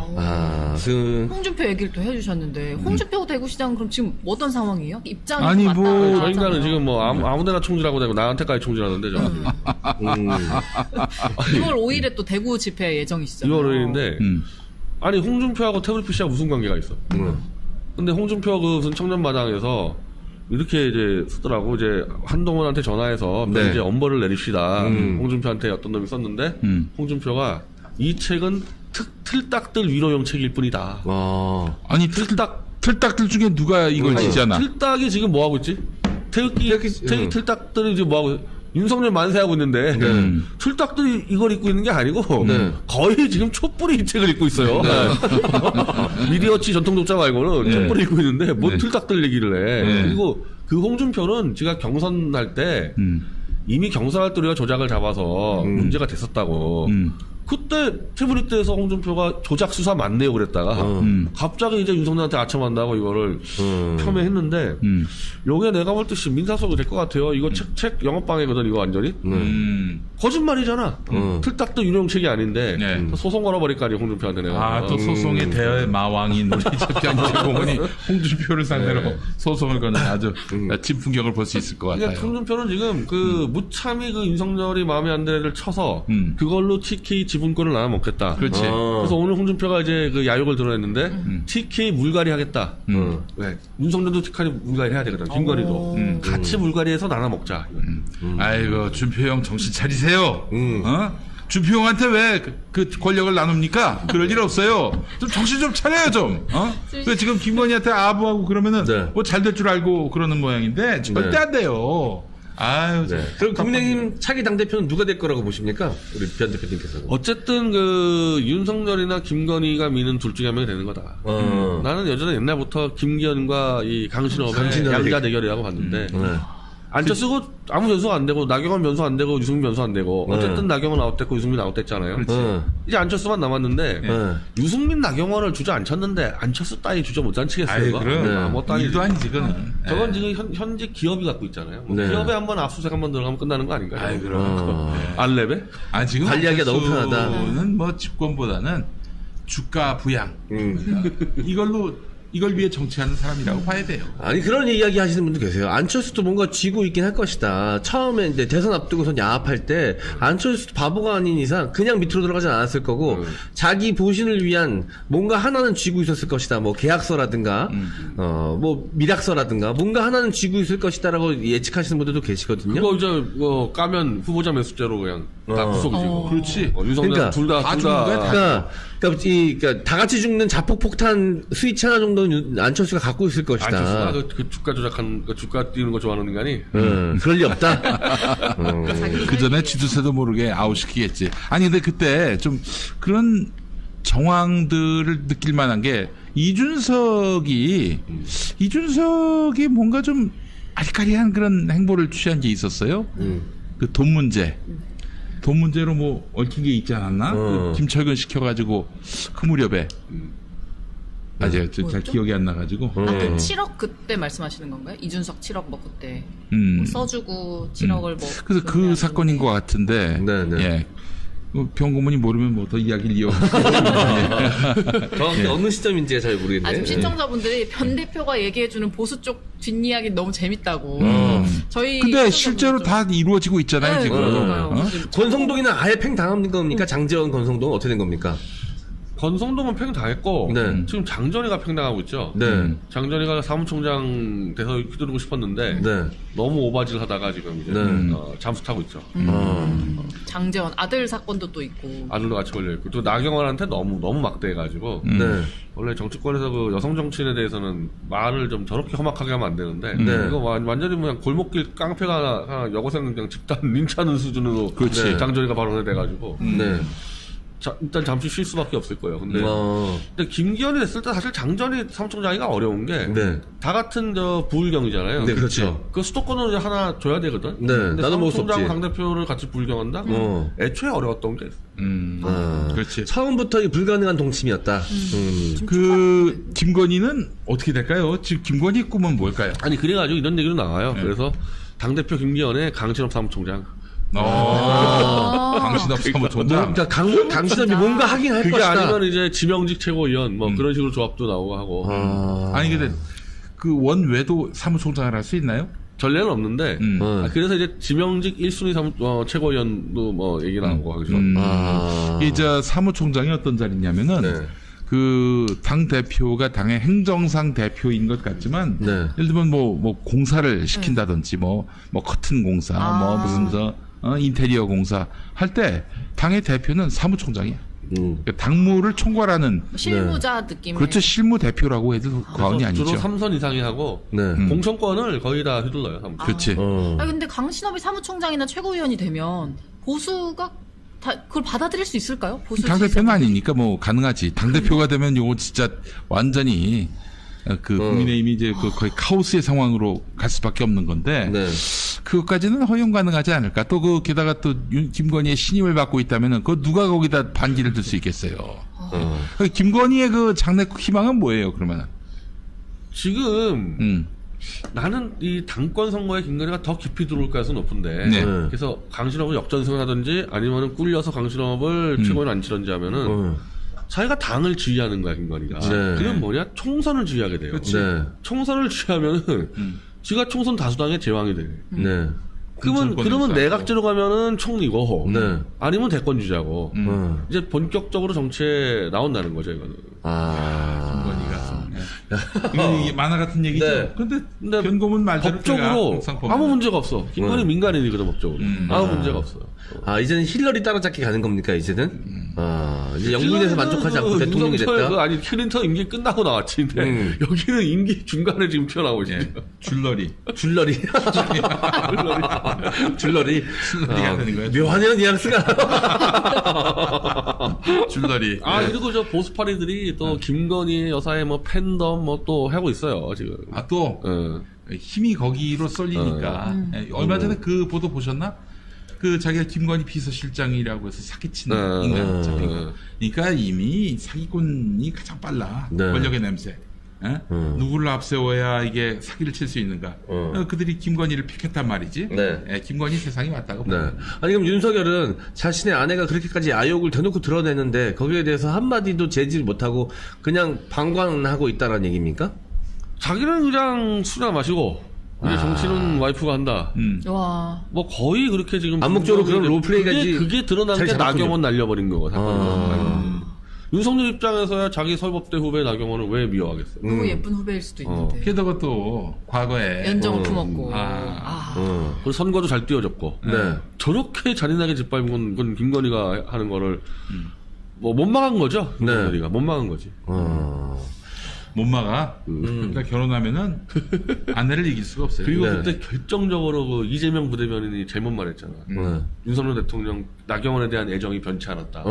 홍준표 얘기를 또 해주셨는데 홍준표 대구시장 그럼 지금 어떤 상황이에요? 입장이 아니, 왔다 뭐, 갔다 저 인간은 하잖아요. 지금 뭐 아무데나 총질하고 다니고 나한테까지 총질하는데 저. 6월 5일에 또 대구 집회 예정이시잖아요. 6월 5일인데 아니 홍준표하고 태블릿 씨하고 무슨 관계가 있어? 근데 홍준표 그 무슨 청년마당에서 이렇게 이제 쓰더라고. 이제 한동훈한테 전화해서 네. 이제 엄벌을 내립시다. 홍준표한테 어떤 놈이 썼는데 홍준표가 이 책은 틀딱들 위로용 책일 뿐이다. 아니 틀딱들 중에 누가 이걸 지잖아. 틀딱이 지금 뭐 하고 있지? 틀딱들이 지금 뭐 하고 윤석열 만세하고 있는데 틀딱들이 이걸 입고 있는 게 아니고 거의 지금 촛불이 이 책을 입고 있어요. 미디어치 전통 독자 말고는 촛불이 입고 있는데 뭐 틀딱들 얘기를 해. 그리고 그 홍준표는 제가 경선할 때 이미 경선할 때 우리가 조작을 잡아서 문제가 됐었다고. 그때 태블릿에서 홍준표가 조작 수사 맞네요 그랬다가 갑자기 이제 윤석열한테 아첨한다고 이거를 폄훼했는데 요게 내가 볼 때 민사소가 될 것 같아요. 이거 책 영업방해거든 이거 완전히. 거짓말이잖아. 틀딱도 유령 책이 아닌데 네. 소송 걸어버릴 거 아니에요 홍준표한테 내가. 또 소송의 대마왕인 우리 변태공원이 홍준표를 상대로 소송을 거는 아주 진풍경을 볼 수 있을 것 같아요. 그러니까 홍준표는 지금 그 무참히 그 윤석열이 마음에 안 드는 애를 쳐서 그걸로 TK 지분권을 나눠 먹겠다. 그렇지. 그래서 오늘 홍준표가 이제 그 야욕을 드러냈는데 TK 물갈이 하겠다. 왜? 윤석열도 TK 물갈이 해야 되거든. 김건희도 같이 물갈이해서 나눠 먹자. 아이고 준표 형 정신 차리세요. 준표 형한테 왜 그 권력을 나눕니까? 그럴 일 없어요. 좀 정신 좀 차려요 좀. 왜 지금 김건희한테 아부하고 그러면은 네. 뭐 잘 될 줄 알고 그러는 모양인데 절대 네. 안 돼요. 아유. 네. 그럼 국민의힘 차기 당대표는 누가 될 거라고 보십니까? 우리 변 대표님께서는. 어쨌든 그 윤석열이나 김건희가 미는 둘 중에 한 명이 되는 거다. 나는 여전히 옛날부터 김기현과 이 강신업의 강신업의 양자 대결이라고 봤는데 안철수고 아무 변수가 안 되고 나경원 변수 안 되고 유승민 변수 안 되고 어쨌든 나경원 아웃됐고 유승민 아웃됐잖아요. 이제 안철수만 남았는데 유승민 나경원을 주저앉혔는데 안철수 따위 주저 못 앉히겠어요. 아이, 이거? 그럼. 뭐 따위 일도 아니지 그거는. 저건 지금 현직 기업이 갖고 있잖아요. 뭐 네. 기업에 한번 압수수색 한번 들어가면 끝나는 거 아닌가요? 아이 그럼. 안랩에? 아 지금 관리하기가 너무 편하다. 는 뭐 집권보다는 주가 부양 이걸 위해 정치하는 사람이라고 봐야 돼요. 아니 그런 이야기 하시는 분도 계세요. 안철수도 뭔가 쥐고 있긴 할 것이다. 처음에 이제 대선 앞두고선 야합할 때 안철수도 바보가 아닌 이상 그냥 밑으로 들어가진 않았을 거고 자기 보신을 위한 뭔가 하나는 쥐고 있었을 것이다. 뭐 계약서라든가 뭐 밀약서라든가 뭔가 하나는 쥐고 있을 것이다라고 예측하시는 분들도 계시거든요. 그거 이제 까면 후보자 매수죄로 그냥 다 구속이지. 그렇지. 윤석열 그러니까 다 죽는 거야, 그러니까 다 같이 죽는 자폭폭탄 스위치 하나 정도는 안철수가 갖고 있을 것이다. 안철수가 그 주가 조작한 그 주가 띄우는 거 좋아하는 인간이 그럴 리 없다. 그 전에 쥐두새도 모르게 아웃시키겠지. 아니 근데 그때 좀 그런 정황들을 느낄 만한 게 이준석이 뭔가 좀 아리까리한 그런 행보를 취한 게 있었어요. 그 돈 문제로 뭐 얽힌 게 있지 않았나? 그 김철근 시켜가지고 그 무렵에 제가 잘 기억이 안 나가지고. 그 7억 그때 말씀하시는 건가요? 이준석 7억 뭐 그때 뭐 써주고 7억을 뭐 그래서 그 사건인 것 같은데. 네네. 예. 병고문이 모르면 뭐 더 이야기를 이어. 정확히 어느 시점인지 잘 모르겠네. 지금 시청자분들이 변 대표가 얘기해주는 보수 쪽 뒷이야기 너무 재밌다고. 저희 근데 실제로 다 이루어지고 있잖아요 네, 지금. 그러니까요. 권성동이는 아예 팽 당한 겁니까? 장재원 권성동은 어떻게 된 겁니까? 권성동은 팽 당했고 네. 지금 장전이가 팽 당하고 있죠. 네. 장전이가 사무총장 돼서 휘두르고 싶었는데 네. 너무 오바질 하다가 지금 이제 네. 잠수 타고 있죠. 장재원 아들 사건도 또 있고. 아들도 같이 걸려 있고 또 나경원한테 너무 막대해가지고 네. 원래 정치권에서 그 여성 정치인에 대해서는 말을 좀 저렇게 험악하게 하면 안 되는데 네. 이거 완전히 그냥 골목길 깡패가 하나 여고생 그냥 집단 린치하는 수준으로 그렇지. 장전이가 발언이 돼가지고 네. 일단 잠시 쉴 수밖에 없을 거예요. 근데 어. 김기현이 됐을 때 사실 장전이 사무총장이가 어려운 게 다 네. 같은 부울경이잖아요. 네, 그렇죠. 그 수도권으로 하나 줘야 되거든. 네, 근데 나도 먹을 수 사무총장 없지. 당대표를 같이 부울경한다? 애초에 어려웠던 게 그렇지. 처음부터 이 불가능한 동침이었다. 그 김건희는 어떻게 될까요? 지금 김건희 꿈은 뭘까요? 아니 그래가지고 이런 얘기도 나와요. 그래서 당대표 김기현의 강신업 사무총장. 강신업 사무총장. 그러니까 강신업이 뭔가 하긴 할 그게 것이다. 아니면 이제 지명직 최고위원 뭐 그런 식으로 조합도 나오고 하고 아니 근데 그 원외도 사무총장을 할 수 있나요? 전례는 없는데 그래서 이제 지명직 1순위 최고위원도 뭐 얘기 나오고 하죠. 이제 사무총장이 어떤 자리냐면은 네. 그 당 대표가 당의 행정상 대표인 것 같지만 네. 예를 들면 뭐 공사를 시킨다든지 뭐 커튼 공사 뭐 무슨 인테리어 공사 할 때 당의 대표는 사무총장이야. 그러니까 당무를 총괄하는 실무자 느낌. 그렇죠. 실무 대표라고 해도 과언이 아니죠. 주로 3선 이상이 하고 네. 공천권을 거의 다 휘둘러요. 사무총장. 그렇지. 아니 근데 강신업이 사무총장이나 최고위원이 되면 보수가 다 그걸 받아들일 수 있을까요? 보수 당대표는 아니니까 뭐 가능하지. 당대표가 되면 요거 진짜 완전히 그 국민의힘이 이제 그 거의 카오스의 상황으로 갈 수밖에 없는 건데 네. 그것까지는 허용 가능하지 않을까. 또 그 게다가 또 김건희의 신임을 받고 있다면은 그 누가 거기다 반기를 들 수 있겠어요. 김건희의 그 장래 희망은 뭐예요? 그러면 지금 나는 이 당권 선거에 김건희가 더 깊이 들어올 가능성이 높은데 네. 그래서 강신업을 역전승을 하든지 아니면은 꿀려서 강신업을 최고위원 안치든지 하면은 자기가 당을 지휘하는 거야 김건희가. 네. 그럼 뭐냐 총선을 지휘하게 돼요. 네. 총선을 지휘하면은 지가 총선 다수당의 제왕이 돼. 네. 그러면 내각제로 가면은 총리고 네. 아니면 대권 주자고 이제 본격적으로 정치에 나온다는 거죠 이거는. 김건희가 이게 만화 같은 얘기죠. 네. 근데 근데 변고문 말대로 법적으로 항상 보면 아무 문제가 없어. 김건희 민간인이거든 법적으로. 아무 문제가 없어요. 이제는 힐러리 따라잡기 가는 겁니까, 이제는? 이제 영국에서 만족하지 않고 대통령이 됐다? 아니, 클린턴 임기 끝나고 나왔지. 근데 여기는 임기 중간에 지금 튀어나오고 있어요. 줄러리. 줄러리. 줄러리. 줄러리가 되는 거예요. 묘하네요, 뉘앙스가. 줄러리. 그리고 저 보수파리들이 또 김건희 여사의 뭐 팬덤 뭐 또 하고 있어요, 지금. 또 힘이 거기로 쏠리니까. 얼마 전에 그 보도 보셨나? 그 자기가 김건희 비서실장이라고 해서 사기치는 인간 잡힌 거. 그러니까 이미 사기꾼이 가장 빨라. 네. 권력의 냄새. 누구를 앞세워야 이게 사기를 칠 수 있는가. 그들이 김건희를 픽했단 말이지. 네. 김건희 세상이 맞다고 네. 봅니다. 아니, 그럼 윤석열은 자신의 아내가 그렇게까지 아욕을 대놓고 드러내는데 거기에 대해서 한마디도 제지를 못하고 그냥 방관하고 있다는 얘기입니까? 자기는 그냥 술이나 마시고 이제 정치는 와이프가 한다. 와. 뭐 거의 그렇게 지금 암묵적으로 그런 롤플레이가 그게 드러난 게 잘 잡았군요. 나경원 날려버린 거고 사건이. 윤석열 입장에서야 자기 설법대 후배 나경원을 왜 미워하겠어요? 너무 예쁜 후배일 수도 있는데. 게다가 또 과거에 연정을 품었고. 그리고 선거도 잘 띄워줬고. 네. 저렇게 잔인하게 짓밟은 건 김건희가 하는 거를 뭐 못 막은 거죠. 네. 김건희가 못 막은 거지. 못 막아. 그러니까 결혼하면은 아내를 이길 수가 없어요. 그리고 네. 그때 결정적으로 그 이재명 부대변인이 잘못 말했잖아. 윤석열 대통령 나경원에 대한 애정이 변치 않았다.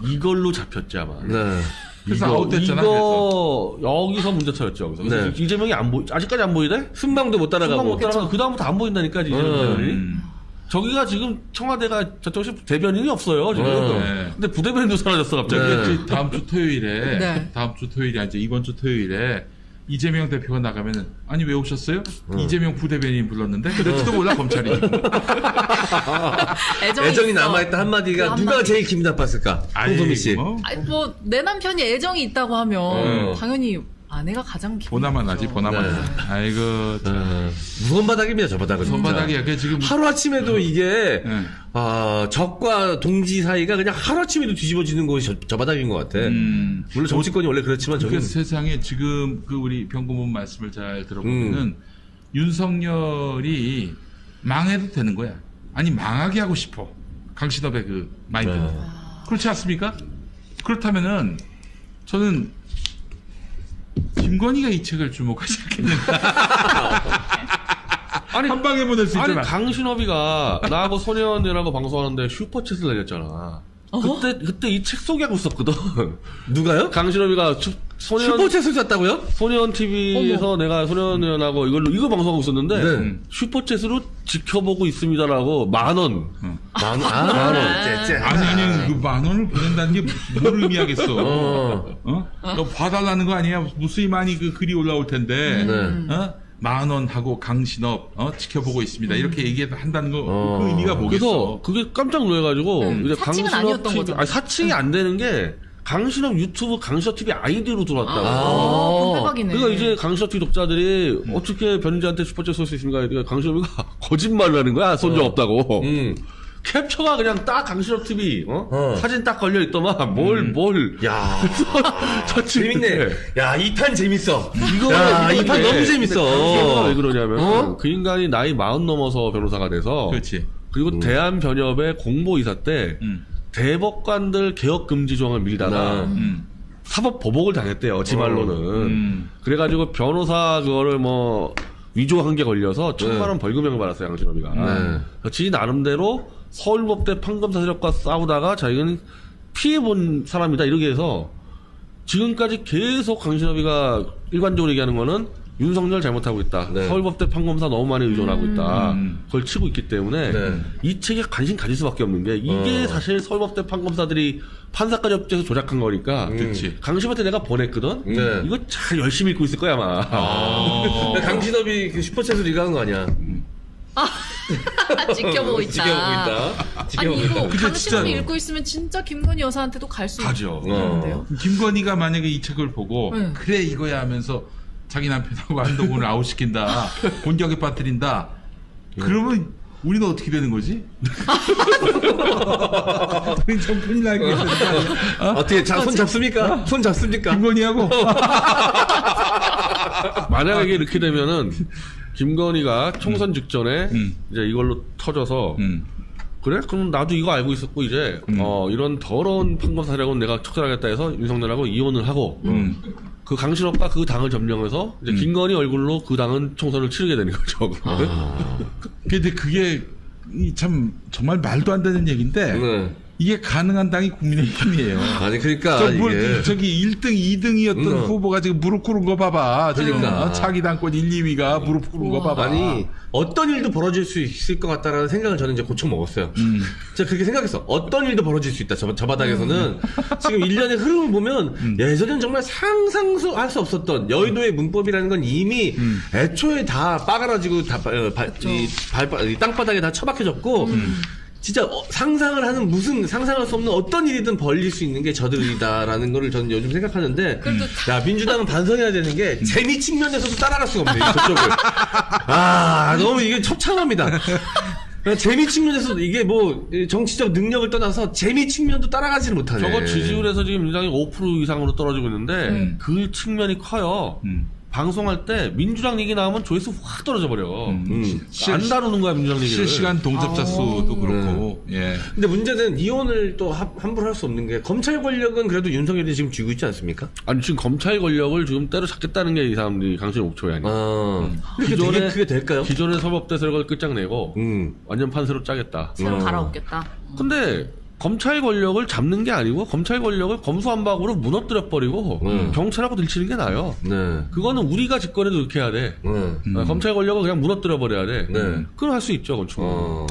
이걸로 잡혔지 아마. 네. 그래서 아웃됐잖아. 이거 여기서 문제터였죠. 그래서 네. 이재명이 아직까지 안 보이대? 순방도 못 따라가고. 못 따라가고 그 다음부터 안 보인다니까 이재명 대변인이. 저기가 지금 청와대가 저쪽에 대변인이 없어요 지금. 네. 근데 부대변인도 사라졌어 갑자기. 네. 다음 주 토요일에 네. 다음 주 토요일이 아니죠. 이번 주 토요일에 이재명 대표가 나가면은 아니 왜 오셨어요? 이재명 부대변인 불렀는데 그럴지도 몰라 검찰이 지금. 애정이 있어. 남아있다 한마디가 그 누가 한마디. 제일 기분 나빴을까? 홍소미 씨. 아니 뭐 내 남편이 애정이 있다고 하면 당연히 아내가 가장 기분 보나만 하지 나쁘죠. 보나만. 네. 아이고 무슨 바닥입니다, 저 바닥은. 손바닥이야. 그 지금 하루아침에도 이게, 네. 적과 동지 사이가 그냥 하루아침에도 뒤집어지는 곳이 저 바닥인 것 같아. 물론 정치권이 원래 그렇지만 그 저기 세상에 지금 그 우리 병고문 말씀을 잘 들어보면은 윤석열이 망해도 되는 거야. 아니 망하게 하고 싶어. 강신업의 그 마인드는. 그렇지 않습니까? 그렇다면은 저는 김건희가 이 책을 주목하지 않겠는가. 아니, 한 방에 보낼 수 아니 있잖아. 강신업이가 나하고 손혜원이라고 방송하는데 슈퍼챗을 날렸잖아. 그때 이 책 소개하고 있었거든. 누가요? 강신업이가 슈퍼챗을 샀다고요? 손혜원 TV에서 내가 손혜원 의원하고 이거 방송하고 있었는데 네. 슈퍼챗으로 지켜보고 있습니다라고 10,000원. 만 원. 째. 아니 그 10,000원을 보낸다는 게 뭘 의미하겠어. 어. 너 봐달라는 거 아니야? 무수히 많이 그 글이 올라올 텐데. 네. 10,000원 하고 강신업 지켜보고 있습니다. 이렇게 얘기한다는 거 그 의미가 뭐겠어? 그래서 그게 깜짝 놀래가지고 이제 사칭은 강신업 아니었던 TV, 거잖아. 아니, 사칭이 안 되는 게 강신업 유튜브 강신업 TV 아이디로 들어왔다고. 그건 대박이네. 그러니까 이제 강신업 TV 독자들이 어떻게 변희재한테 슈퍼챗 쏠 수 있습니까? 그러니까 강신업이가 거짓말을 하는 거야. 손적 없다고. 캡처가 그냥 딱 강신업 TV 사진 딱 걸려 있더만 뭘 야. 저 재밌네. 야, 이 판 재밌어. 이거 이 판 너무 재밌어. 왜 그러냐면 그 인간이 나이 40 넘어서 변호사가 돼서 그렇지. 그리고 대한변협의 공보이사 때 대법관들 개혁 금지 조항을 밀다가 사법 보복을 당했대요. 지 말로는. 그래가지고 변호사 그거를 뭐 위조한 게 걸려서 1,000만 원 벌금형을 받았어요. 강신업이가. 지 나름대로 서울법대 판검사 세력과 싸우다가 자기는 피해본 사람이다 이렇게 해서 지금까지 계속 강신업이가 일관적으로 얘기하는 거는 윤석열 잘못하고 있다. 네. 서울법대 판검사 너무 많이 의존하고 있다. 그걸 치고 있기 때문에 네. 이 책에 관심 가질 수밖에 없는 게 이게 사실 서울법대 판검사들이 판사까지 업체에서 조작한 거니까 그렇지. 강심한테 내가 보냈거든. 네. 이거 잘 열심히 읽고 있을 거야 아마. 강신업이 그 슈퍼챗으로 이거 하는 거 아니야? 지켜보고 있다. 지켜보고 아니 있다. 이거 근데 강신업이 진짜- 읽고 있으면 진짜 김건희 여사한테도 갈 수 가죠. 있는데요. 김건희가 만약에 이 책을 보고 네. 그래 이거야 하면서 자기 남편하고 한동훈을 아웃시킨다, 공격에 빠뜨린다. 그러면 우리는 어떻게 되는 거지? 우린 좀 큰일 나겠어. 어떻게 손 잡습니까? 손 잡습니까? 김건희하고 만약에 이렇게 되면은 김건희가 총선 직전에 이제 이걸로 터져서 그래? 그럼 나도 이거 알고 있었고 이제 이런 더러운 판검 사령은 내가 척결하겠다 해서 윤석열하고 이혼을 하고 그 강신업과 그 당을 점령해서 이제 김건희 얼굴로 그 당은 총선을 치르게 되는 거죠. 근데 그게 참 정말 말도 안 되는 얘기인데 네. 이게 가능한 당이 국민의힘이에요. 아니 그러니까 저기 1등, 2등이었던 후보가 지금 무릎 꿇은 거 봐봐. 지금 그러니까. 차기 당권 1, 2위가 무릎 꿇은 거 봐봐. 아니 어떤 일도 벌어질 수 있을 것 같다라는 생각을 저는 이제 고쳐 먹었어요. 제가 그렇게 생각했어. 어떤 일도 벌어질 수 있다. 저 바닥에서는 지금 일련의 흐름을 보면 예전엔 정말 상상도 할 수 없었던 여의도의 문법이라는 건 이미 애초에 다 빠가라지고 이 땅바닥에 다 처박혀졌고 진짜 상상을 하는 무슨 상상할 수 없는 어떤 일이든 벌릴 수 있는 게 저들이다라는 거를 저는 요즘 생각하는데 야 민주당은 반성해야 되는 게 재미 측면에서도 따라갈 수가 없네 저쪽을. 너무 이게 처참합니다. 재미 측면에서도 이게 뭐 정치적 능력을 떠나서 재미 측면도 따라가지를 못하네. 저거 지지율에서 지금 민주당이 5% 이상으로 떨어지고 있는데 그 측면이 커요. 방송할 때 민주당 얘기 나오면 조회수 확 떨어져 버려. 안 다루는 거야 민주당 얘기를. 실시간 동접자 수도 그렇고. 예. 근데 문제는 이혼을 또 함부로 할 수 없는 게 검찰 권력은 그래도 윤석열이 지금 쥐고 있지 않습니까? 아니 지금 검찰 권력을 지금 때려잡겠다는 게 이 사람들이 강신의 목표야. 근데 그게 될까요? 기존의 서법대 설거를 끝장내고 완전 판세로 짜겠다. 새로 갈아엎겠다. 근데 검찰 권력을 잡는 게 아니고 검찰 권력을 검수완박으로 무너뜨려 버리고 경찰하고 들치는 게 나아요. 네. 그거는 우리가 집권해도 이렇게 해야 돼. 검찰 권력을 그냥 무너뜨려 버려야 돼. 네. 그건 할 수 있죠, 건축.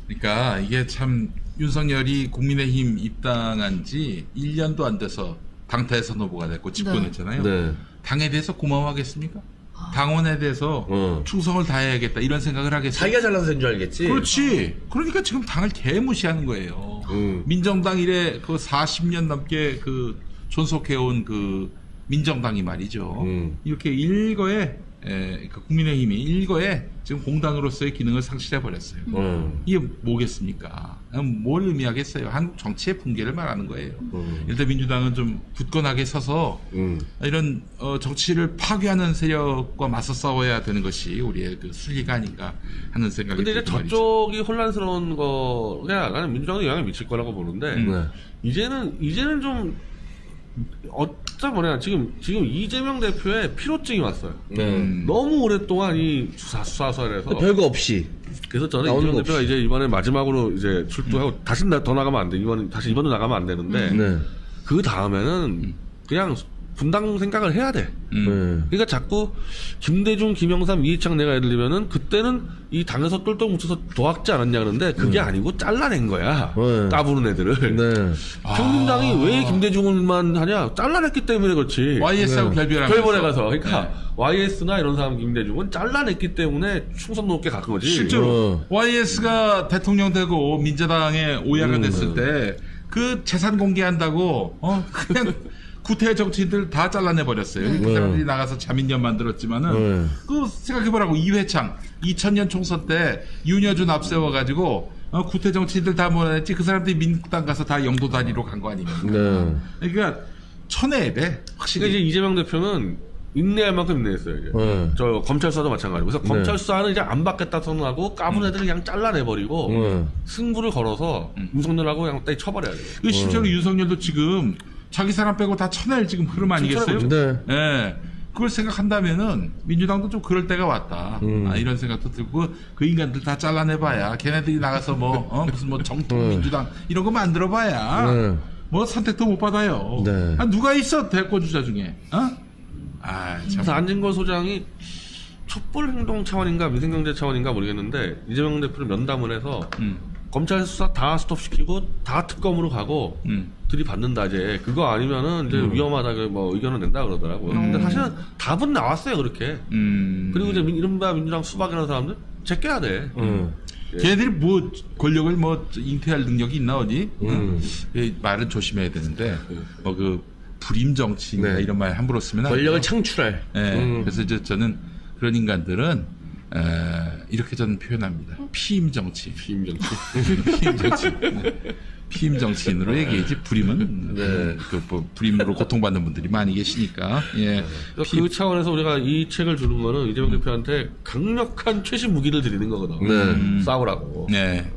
그러니까 이게 참 윤석열이 국민의힘 입당한 지 1년도 안 돼서 당대선 후보가 됐고 집권했잖아요. 네. 당에 대해서 고마워하겠습니까? 당원에 대해서 충성을 다해야겠다 이런 생각을 하겠어요. 자기가 잘나서 된 줄 알겠지. 그렇지. 그러니까 지금 당을 개무시하는 거예요. 민정당 이래 그 40년 넘게 그 존속해온 그 민정당이 말이죠. 이렇게 일거에 그 국민의힘이 일거에 지금 공당으로서의 기능을 상실해 버렸어요. 이게 뭐겠습니까? 뭘 의미하겠어요? 한국 정치의 붕괴를 말하는 거예요. 일단 민주당은 좀 굳건하게 서서 이런 정치를 파괴하는 세력과 맞서 싸워야 되는 것이 우리의 그 순리가 아닌가 하는 생각이 근데 이제 들고 말이죠. 저쪽이 혼란스러운 거가 나는 민주당에 영향을 미칠 거라고 보는데 이제는 좀 지금 이재명 대표의 피로증이 왔어요. 너무 오랫동안 이 수사해서 별거 없이. 그래서 저는 나오는 이재명 거 대표가 이제 이번에 마지막으로 이제 출두하고 다시 더 나가면 안 돼. 이번도 나가면 안 되는데 그 다음에는 그냥 분당 생각을 해야 돼. 그러니까 자꾸 김대중, 김영삼, 이해창 내가 예를 들면은 그때는 이 당에서 똘똘 뭉쳐서 도왔지 않았냐 그러는데 그게 아니고 잘라낸 거야. 까부는 애들을. 국민당이 왜 김대중을만 하냐? 잘라냈기 때문에 그렇지. YS하고 결별하면서. 결별해 가서. 그러니까 YS나 이런 사람 김대중은 잘라냈기 때문에 충성 높게 간 거지. 실제로 YS가 대통령 되고 민주당에 오야가 됐을 때 그 재산 공개한다고 그냥 구태 정치인들 다 잘라내 버렸어요. 그 사람들이 나가서 자민련 만들었지만은 그 생각해보라고 이회창 2000년 총선 때 윤여준 앞세워가지고 구태 정치인들 다 몰아냈지. 그 사람들이 민국당 가서 다 영도 단위로 간 거 아닙니까? 그러니까 천혜배 확실히. 그러니까 이제 이재명 대표는 인내할 만큼 인내했어요. 이제. 저 검찰 수사도 마찬가지고. 그래서 검찰 수사는 이제 안 받겠다 선언하고 까부는 애들을 그냥 잘라내버리고 승부를 걸어서 윤석열하고 그냥 딱 쳐버려야 돼요. 그 실제로 윤석열도 지금 자기 사람 빼고 다 쳐낼 지금 흐름 아니겠어요? 예. 그걸 생각한다면은 민주당도 좀 그럴 때가 왔다. 이런 생각도 들고 그 인간들 다 잘라내봐야 걔네들이 나가서 무슨 정통 민주당 이런 거 만들어봐야 뭐 선택도 못 받아요. 누가 있어 대권 주자 중에? 참. 그래서 안진걸 소장이 촛불 행동 차원인가 민생경제 차원인가 모르겠는데 이재명 대표를 면담을 해서 검찰 수사 다 스톱시키고 다 특검으로 가고 들이받는다 이제 그거 아니면은 이제 위험하다 뭐 의견을 낸다 그러더라고요. 근데 사실은 답은 나왔어요 그렇게. 그리고 이제 이른바 민주당 수박이라는 사람들 제껴야 돼. 걔네들이 뭐 권력을 뭐 잉태할 능력이 있나 어디? 말은 조심해야 되는데 뭐 그 불임 정치인가 네. 이런 말 함부로 쓰면 안 권력을 돼요. 창출할. 그래서 이제 저는 그런 인간들은 이렇게 저는 표현합니다. 피임 정치. 비임 정치. 피임 정치. 네. 피임 정치인으로 얘기하지 불임은 뭐 불임으로 고통받는 분들이 많이 계시니까. 예. 그 차원에서 우리가 이 책을 주는 거는 이재명 대표한테 강력한 최신 무기를 드리는 거거든. 싸우라고. 네.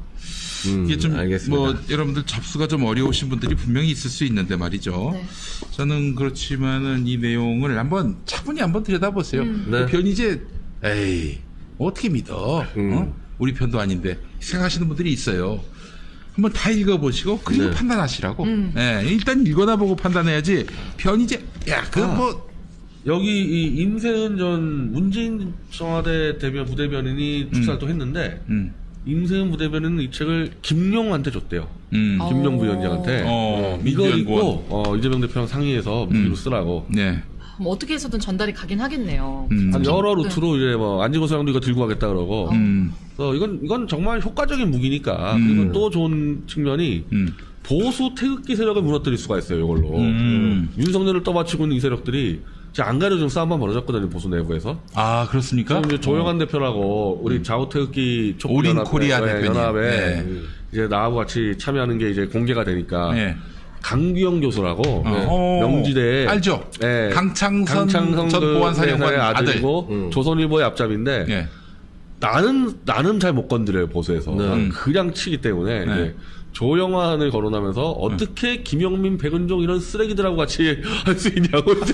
이게 좀 알겠습니다. 뭐 여러분들 접수가 좀 어려우신 분들이 분명히 있을 수 있는데 말이죠. 네. 저는 그렇지만은 이 내용을 한번 차분히 한번 들여다보세요. 네. 변희재 에이 어떻게 믿어? 우리 편도 아닌데 생각하시는 분들이 있어요. 한번 다 읽어보시고 그리고 판단하시라고. 예, 일단 읽어나 보고 판단해야지. 변희재 뭐 여기 이 임세은 전 문재인 청와대 대변 부대변인이 축사를 또 했는데 임세은 부대변인은 이 책을 김용한테 줬대요. 김용 부위원장한테. 이거 민주연구원. 읽고 이재명 대표랑 상의해서 무기로 쓰라고. 네. 뭐 어떻게 해서든 전달이 가긴 하겠네요. 한 여러 루트로 이제 뭐 안진걸 소장도 이거 들고 가겠다 그러고. 그래서 이건 정말 효과적인 무기니까. 그리고 또 좋은 측면이 보수 태극기 세력을 무너뜨릴 수가 있어요. 이걸로. 윤석열을 떠받치고 있는 이 세력들이 지금 안 가려준 싸움만 벌어졌거든요. 보수 내부에서. 아 그렇습니까? 지금 이제 조영한 대표라고 우리 좌우태극기 촛불 올인 코리아 대표님. 연합에 네. 이제 나하고 같이 참여하는 게 이제 공개가 되니까 네. 강규영 교수라고 명지대 알죠? 네. 강창선 전 그 보안사령관 회사의 아들. 아들이고 조선일보의 앞잡인데 예. 나는 잘 못 건드려요 보수에서 그냥 치기 때문에 네. 이제 조영환을 거론하면서 어떻게 김영민, 백은종 이런 쓰레기들하고 같이 할 수 있냐고 이제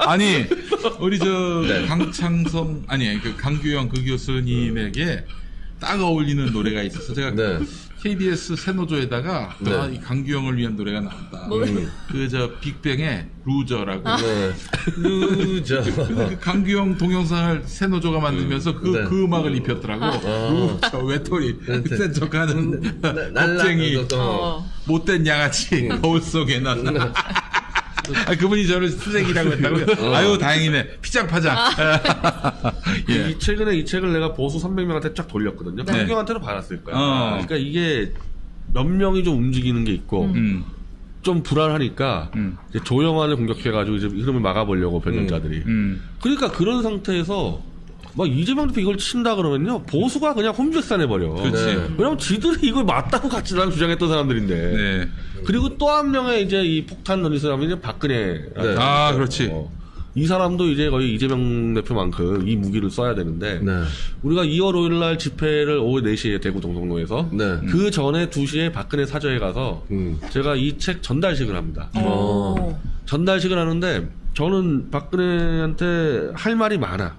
아니 우리 강창성 아니 그 강규영 그 교수님에게 딱 어울리는 노래가 있어서 제가 KBS 새노조에다가 이 강규영을 위한 노래가 나온다. 그 빅뱅의 루저라고. 루저. 그 강규영 동영상을 새노조가 만들면서 그 음악을 입혔더라고. 루저 외톨이 그때 저 가는 겁쟁이 못된 양아치 거울 속에 난. 그분이 저를 쓰레기라고 했다고요? 아유 다행이네. 피장파장. 예. 최근에 이 책을 내가 보수 300명한테 쫙 돌렸거든요. 네. 강규영한테는 받았을 거야. 그러니까 이게 몇 명이 좀 움직이는 게 있고 좀 불안하니까 이제 조영환을 공격해가지고 이제 흐름을 막아보려고 변경자들이. 그러니까 그런 상태에서 막 이재명 대표 이걸 친다 그러면요 보수가 그냥 홈백산해버려. 그렇지. 왜냐면 지들이 이걸 맞다고 같이 나랑 주장했던 사람들인데. 네. 그리고 또 한 명의 이제 이 폭탄 던진 사람이 이제 박근혜. 아 그렇지. 이 사람도 이제 거의 이재명 대표만큼 이 무기를 써야 되는데 우리가 2월 5일 날 집회를 오후 4시에 대구 동성로에서 그 전에 2시에 박근혜 사저에 가서 제가 이 책 전달식을 합니다. 전달식을 하는데 저는 박근혜한테 할 말이 많아.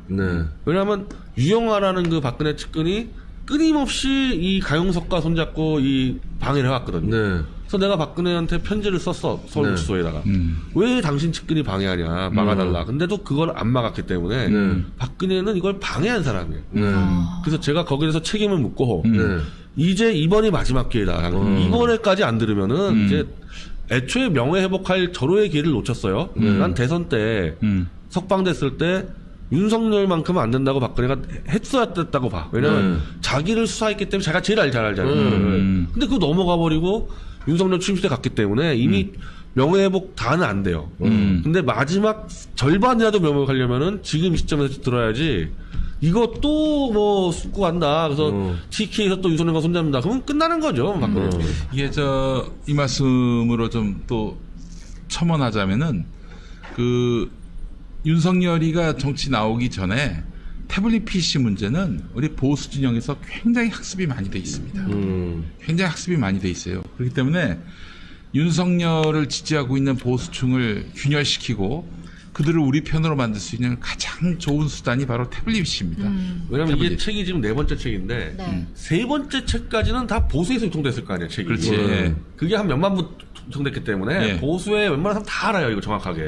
왜냐하면 유영아라는 그 박근혜 측근이 끊임없이 이 가용석과 손잡고 이 방해를 해왔거든요. 그래서 내가 박근혜한테 편지를 썼어. 서울구치소에다가. 왜 당신 측근이 방해하냐. 막아달라. 근데도 그걸 안 막았기 때문에 박근혜는 이걸 방해한 사람이에요. 그래서 제가 거기에서 책임을 묻고 이제 이번이 마지막 기회다. 이번에까지 안 들으면은 이제 애초에 명예회복할 절호의 기회를 놓쳤어요. 난 대선 때 석방됐을 때 윤석열만큼은 안 된다고 박근혜가 했어야 됐다고 봐. 왜냐면 자기를 수사했기 때문에 자기가 제일 잘 알잖아요. 근데 그거 넘어가 버리고 윤석열 취임시대 갔기 때문에 이미 명예회복 다는 안 돼요. 근데 마지막 절반이라도 명예회복하려면은 지금 시점에서 들어야지. 이거 또 뭐 숨고 간다. 그래서 TK에서 또 윤석열과 손잡는다. 그러면 끝나는 거죠. 이게 이 말씀으로 좀 또 첨언하자면은 그 윤석열이가 정치 나오기 전에 태블릿 PC 문제는 우리 보수 진영에서 굉장히 학습이 많이 돼 있습니다. 굉장히 학습이 많이 돼 있어요. 그렇기 때문에 윤석열을 지지하고 있는 보수층을 균열시키고 그들을 우리 편으로 만들 수 있는 가장 좋은 수단이 바로 태블릿입니다. 왜냐면 태블릿. 이게 책이 지금 4번째 책인데 3번째 책까지는 다 보수에서 유통됐을 거 아니에요. 책이. 그렇지. 그게 한 몇만 부 유통됐기 때문에 보수에 웬만한 사람 다 알아요. 이거 정확하게.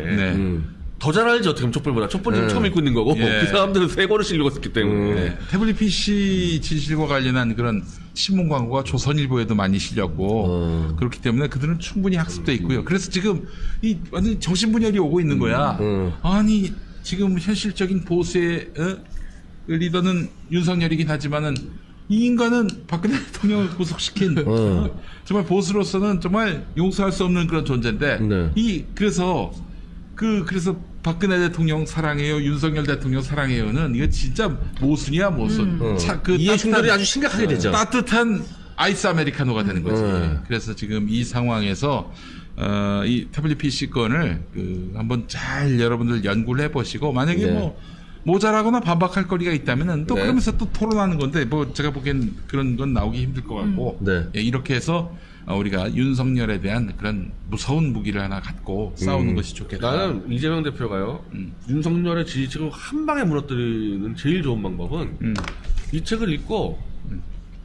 더 잘 알지 어떻게 보면 촛불보다. 촛불은 처음 읽고 있는 거고 예. 그 사람들은 세 권을 읽었기 때문에. 네. 태블릿 PC 진실과 관련한 그런 신문 광고가 조선일보에도 많이 실렸고 그렇기 때문에 그들은 충분히 학습돼 있고요. 그래서 지금 이 완전 정신분열이 오고 있는 거야. 아니 지금 현실적인 보수의 리더는 윤석열이긴 하지만은 이 인간은 박근혜 대통령을 구속시킨 정말 보수로서는 정말 용서할 수 없는 그런 존재인데 네. 그래서 박근혜 대통령 사랑해요, 윤석열 대통령 사랑해요는 이거 진짜 모순이야 모순. 이해 충돌이 아주 심각하게 되죠. 따뜻한 아이스 아메리카노가 되는 거지. 그래서 지금 이 상황에서 이 태블릿 PC 건을 한번 잘 여러분들 연구를 해보시고 만약에 뭐 모자라거나 반박할 거리가 있다면은 또 그러면서 또 토론하는 건데 뭐 제가 보기엔 그런 건 나오기 힘들 것 같고 예, 이렇게 해서 우리가 윤석열에 대한 그런 무서운 무기를 하나 갖고 싸우는 것이 좋겠다. 나는 이재명 대표가요 윤석열의 지지층을 한 방에 무너뜨리는 제일 좋은 방법은 이 책을 읽고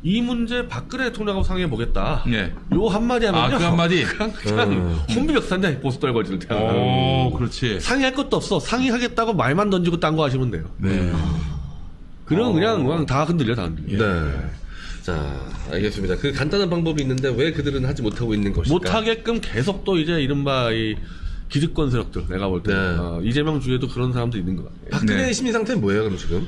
이 문제 박근혜 대통령하고 상의해 보겠다. 예. 요 한마디 하면요. 그 한마디? 그냥 혼비백산데 보수 떨거지를 대하는. 오, 그렇지. 상의할 것도 없어. 상의하겠다고 말만 던지고 딴 거 하시면 돼요. 네. 그럼 그냥 다 흔들려, 다 흔들려. 네. 자, 알겠습니다. 그 간단한 방법이 있는데 왜 그들은 하지 못하고 있는 것일까? 못하게끔 계속 또 이제 이른바 이 기득권 세력들, 내가 볼 때. 이재명 주위에도 그런 사람도 있는 것 같아요. 박근혜의 심리 상태는 뭐예요, 그럼 지금?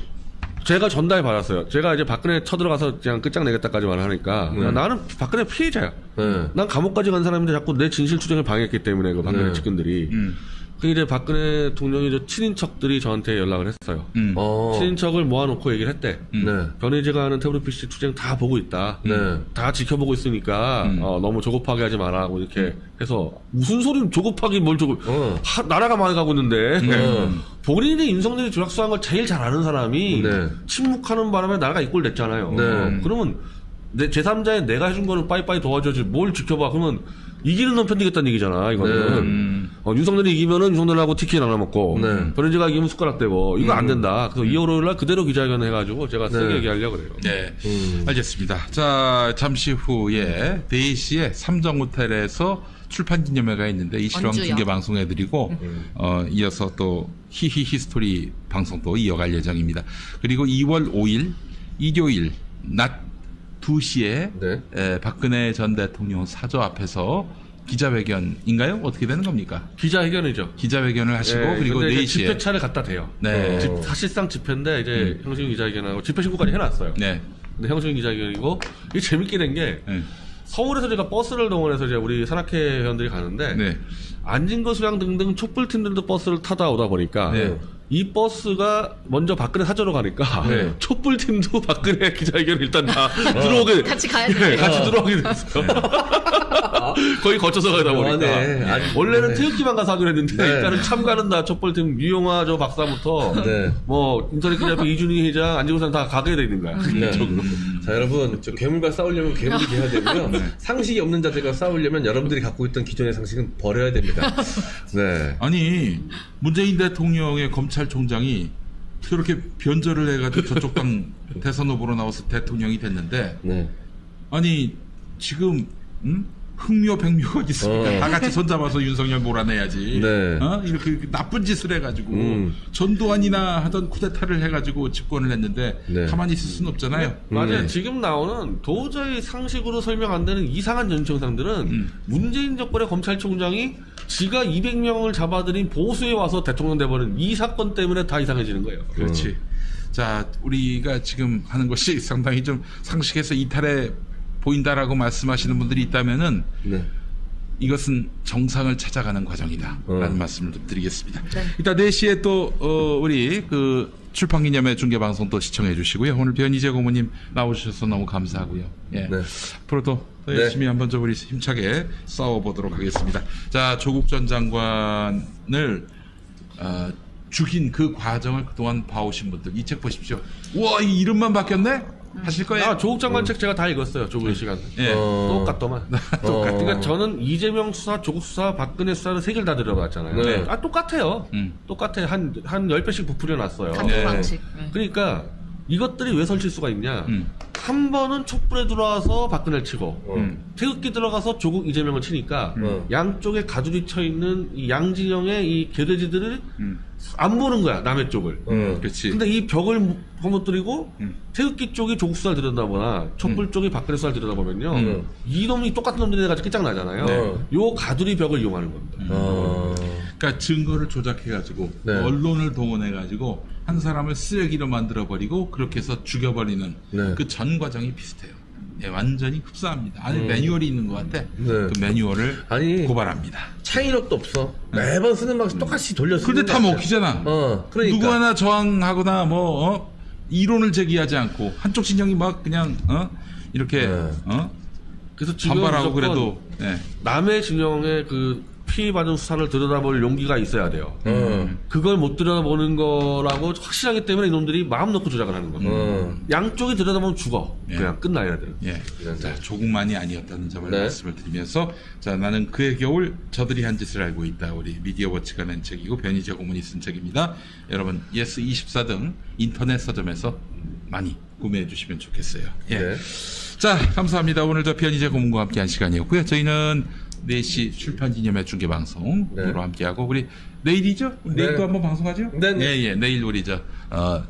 제가 전달 받았어요. 제가 이제 박근혜 쳐들어가서 그냥 끝장내겠다까지 말하니까 나는 박근혜 피해자야. 난 감옥까지 간 사람인데 자꾸 내 진실 추정을 방해했기 때문에 그 박근혜 측근들이. 그 이제 박근혜 대통령이 저 친인척들이 저한테 연락을 했어요. 친인척을 모아놓고 얘기를 했대. 변혜재가 하는 태블릿 PC 투쟁 다 보고 있다. 다 지켜보고 있으니까 너무 조급하게 하지 마라고 이렇게 해서 무슨 소리는 조급하게 뭘 나라가 망해가고 있는데 본인이 윤석열이 조작수한 걸 제일 잘 아는 사람이 침묵하는 바람에 나라가 이 꼴 됐잖아요. 그러면 제3자의 내가 해준 거는 빠이빠이 도와줘야지 뭘 지켜봐. 그러면 이기는 놈 편들겠다는 얘기잖아, 이거는. 윤석열이 이기면은 윤석열하고 티켓 나눠 먹고, 변혜재가 이기면 숟가락 대고, 이거 안 된다. 그래서 2월 5일날 그대로 기자회견 해가지고 제가 세게 얘기하려고 그래요. 네. 알겠습니다. 자, 잠시 후에 4시에 삼정호텔에서 출판 기념회가 있는데 이 실황 언제요? 중계 방송해드리고, 이어서 또 히히 히스토리 방송도 이어갈 예정입니다. 그리고 2월 5일 일요일 낮 2시에 박근혜 전 대통령 사저 앞에서 기자회견인가요? 어떻게 되는 겁니까? 기자회견이죠. 기자회견을 하시고 그리고 근데 이제 4시에 집회차를 갖다 대요. 네. 사실상 집회인데 이제 형식 기자회견하고 집회 신고까지 해놨어요. 네. 근데 형식 기자회견이고 이게 재밌게 된 게 서울에서 제가 버스를 동원해서 이제 우리 산악회 회원들이 가는데 안진거 수양 등등 촛불팀들도 버스를 타다 오다 보니까 이 버스가 먼저 박근혜 사저로 가니까 촛불팀도 박근혜 기자회견을 일단 다 들어오게 같이 가야 돼. 같이 들어오게 됐어요. 거의 거쳐서 가다 보니까 원래는 태극기만 가서 하기로 했는데 일단은 참가는 다 촛불팀 유영아 저 박사부터 뭐 인터넷 기자협회 이준희 회장 안지고 사람 다 가게 돼 있는 거야. 자, 여러분, 저 괴물과 싸우려면 괴물이 돼야 되고요. 상식이 없는 자들과 싸우려면 여러분들이 갖고 있던 기존의 상식은 버려야 됩니다. 네. 아니 문재인 대통령의 검찰총장이 그렇게 변절을 해가지고 저쪽 당 대선 후보로 나와서 대통령이 됐는데 아니 지금 흥묘 백묘가 어디 있습니까? 다 같이 손잡아서 윤석열 몰아내야지. 이렇게 나쁜 짓을 해가지고 전두환이나 하던 쿠데타를 해가지고 집권을 했는데 가만히 있을 수는 없잖아요. 맞아요. 지금 나오는 도저히 상식으로 설명 안 되는 이상한 전청상들은 문재인 정권의 검찰총장이 지가 200명을 잡아들인 보수에 와서 대통령 돼버린 이 사건 때문에 다 이상해지는 거예요. 그렇지. 자, 우리가 지금 하는 것이 상당히 좀 상식에서 이탈해 보인다라고 말씀하시는 분들이 있다면은 이것은 정상을 찾아가는 과정이다라는 말씀을 좀 드리겠습니다. 이따 4시에 또 우리 그 출판기념회 중계방송 또 시청해 주시고요. 오늘 변희재 고모님 나오셔서 너무 감사하고요. 앞으로도 더 열심히 한번 좀 우리 힘차게 싸워보도록 하겠습니다. 자, 조국 전 장관을 죽인 그 과정을 그동안 봐오신 분들 이 책 보십시오. 우와, 이 이름만 바뀌었네? 하실 거예요? 조국 장관 책 제가 다 읽었어요. 조국의 시간. 똑같더만. 그러니까 저는 이재명 수사, 조국 수사, 박근혜 수사를 3개를 다 들어봤잖아요. 똑같아요. 똑같아. 한 10배씩 부풀려 놨어요. 방식. 그러니까 이것들이 왜 설칠 수가 있냐. 한 번은 촛불에 들어와서 박근혜를 치고 태극기 들어가서 조국 이재명을 치니까 양쪽에 가두리 쳐 있는 이 양진영의 이 개돼지들을 안 보는 거야 남의 쪽을. 그렇지. 근데 이 벽을 허무뜨리고 태극기 쪽이 조국 수사를 들여다보나 촛불 쪽이 박근혜 수사를 들여다보면요 이놈이 똑같은 놈들이 해가지고 끝장나잖아요. 요 가두리 벽을 이용하는 겁니다. 그러니까 증거를 조작해가지고 네. 언론을 동원해가지고 한 사람을 쓰레기로 만들어버리고 그렇게 해서 죽여버리는 네. 그 전 과정이 비슷해요. 예, 완전히 흡사합니다. 안에 매뉴얼이 있는 것 같아. 네. 그 매뉴얼을 아니, 고발합니다. 차이력도 없어. 매번 쓰는 방식 똑같이 돌려서. 근데 다 먹히잖아. 그러니까. 누구 하나 저항하거나 이론을 제기하지 않고 한쪽 진영이 막 그냥 이렇게 그래서 지금 반발하고 무조건 그래도 네. 남의 진영의 그 피해받은 수사를 들여다볼 용기가 있어야 돼요. 그걸 못 들여다보는 거라고 확실하기 때문에 이놈들이 마음 놓고 조작을 하는 겁니다. 양쪽이 들여다보면 죽어. 예. 그냥 끝나야 돼요. 예. 자, 조국만이 아니었다는 점을 네. 말씀을 드리면서 자, 나는 그의 겨울 저들이 한 짓을 알고 있다. 우리 미디어워치가 낸 책이고 변희재 고문이 쓴 책입니다. 여러분 예스24 등 인터넷 서점에서 많이 구매해 주시면 좋겠어요. 예. 네. 자, 감사합니다. 오늘 저 변희재 고문과 함께한 시간이었고요. 저희는 4시 출판 기념회 중계 방송으로 네. 함께하고 우리 내일이죠? 내일 네. 또 한번 방송하죠? 네, 네. 예, 내일 우리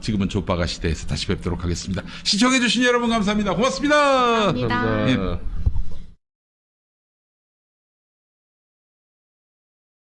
지금은 족바가 시대에서 다시 뵙도록 하겠습니다. 시청해 주신 여러분 감사합니다. 고맙습니다. 감사합니다. 예.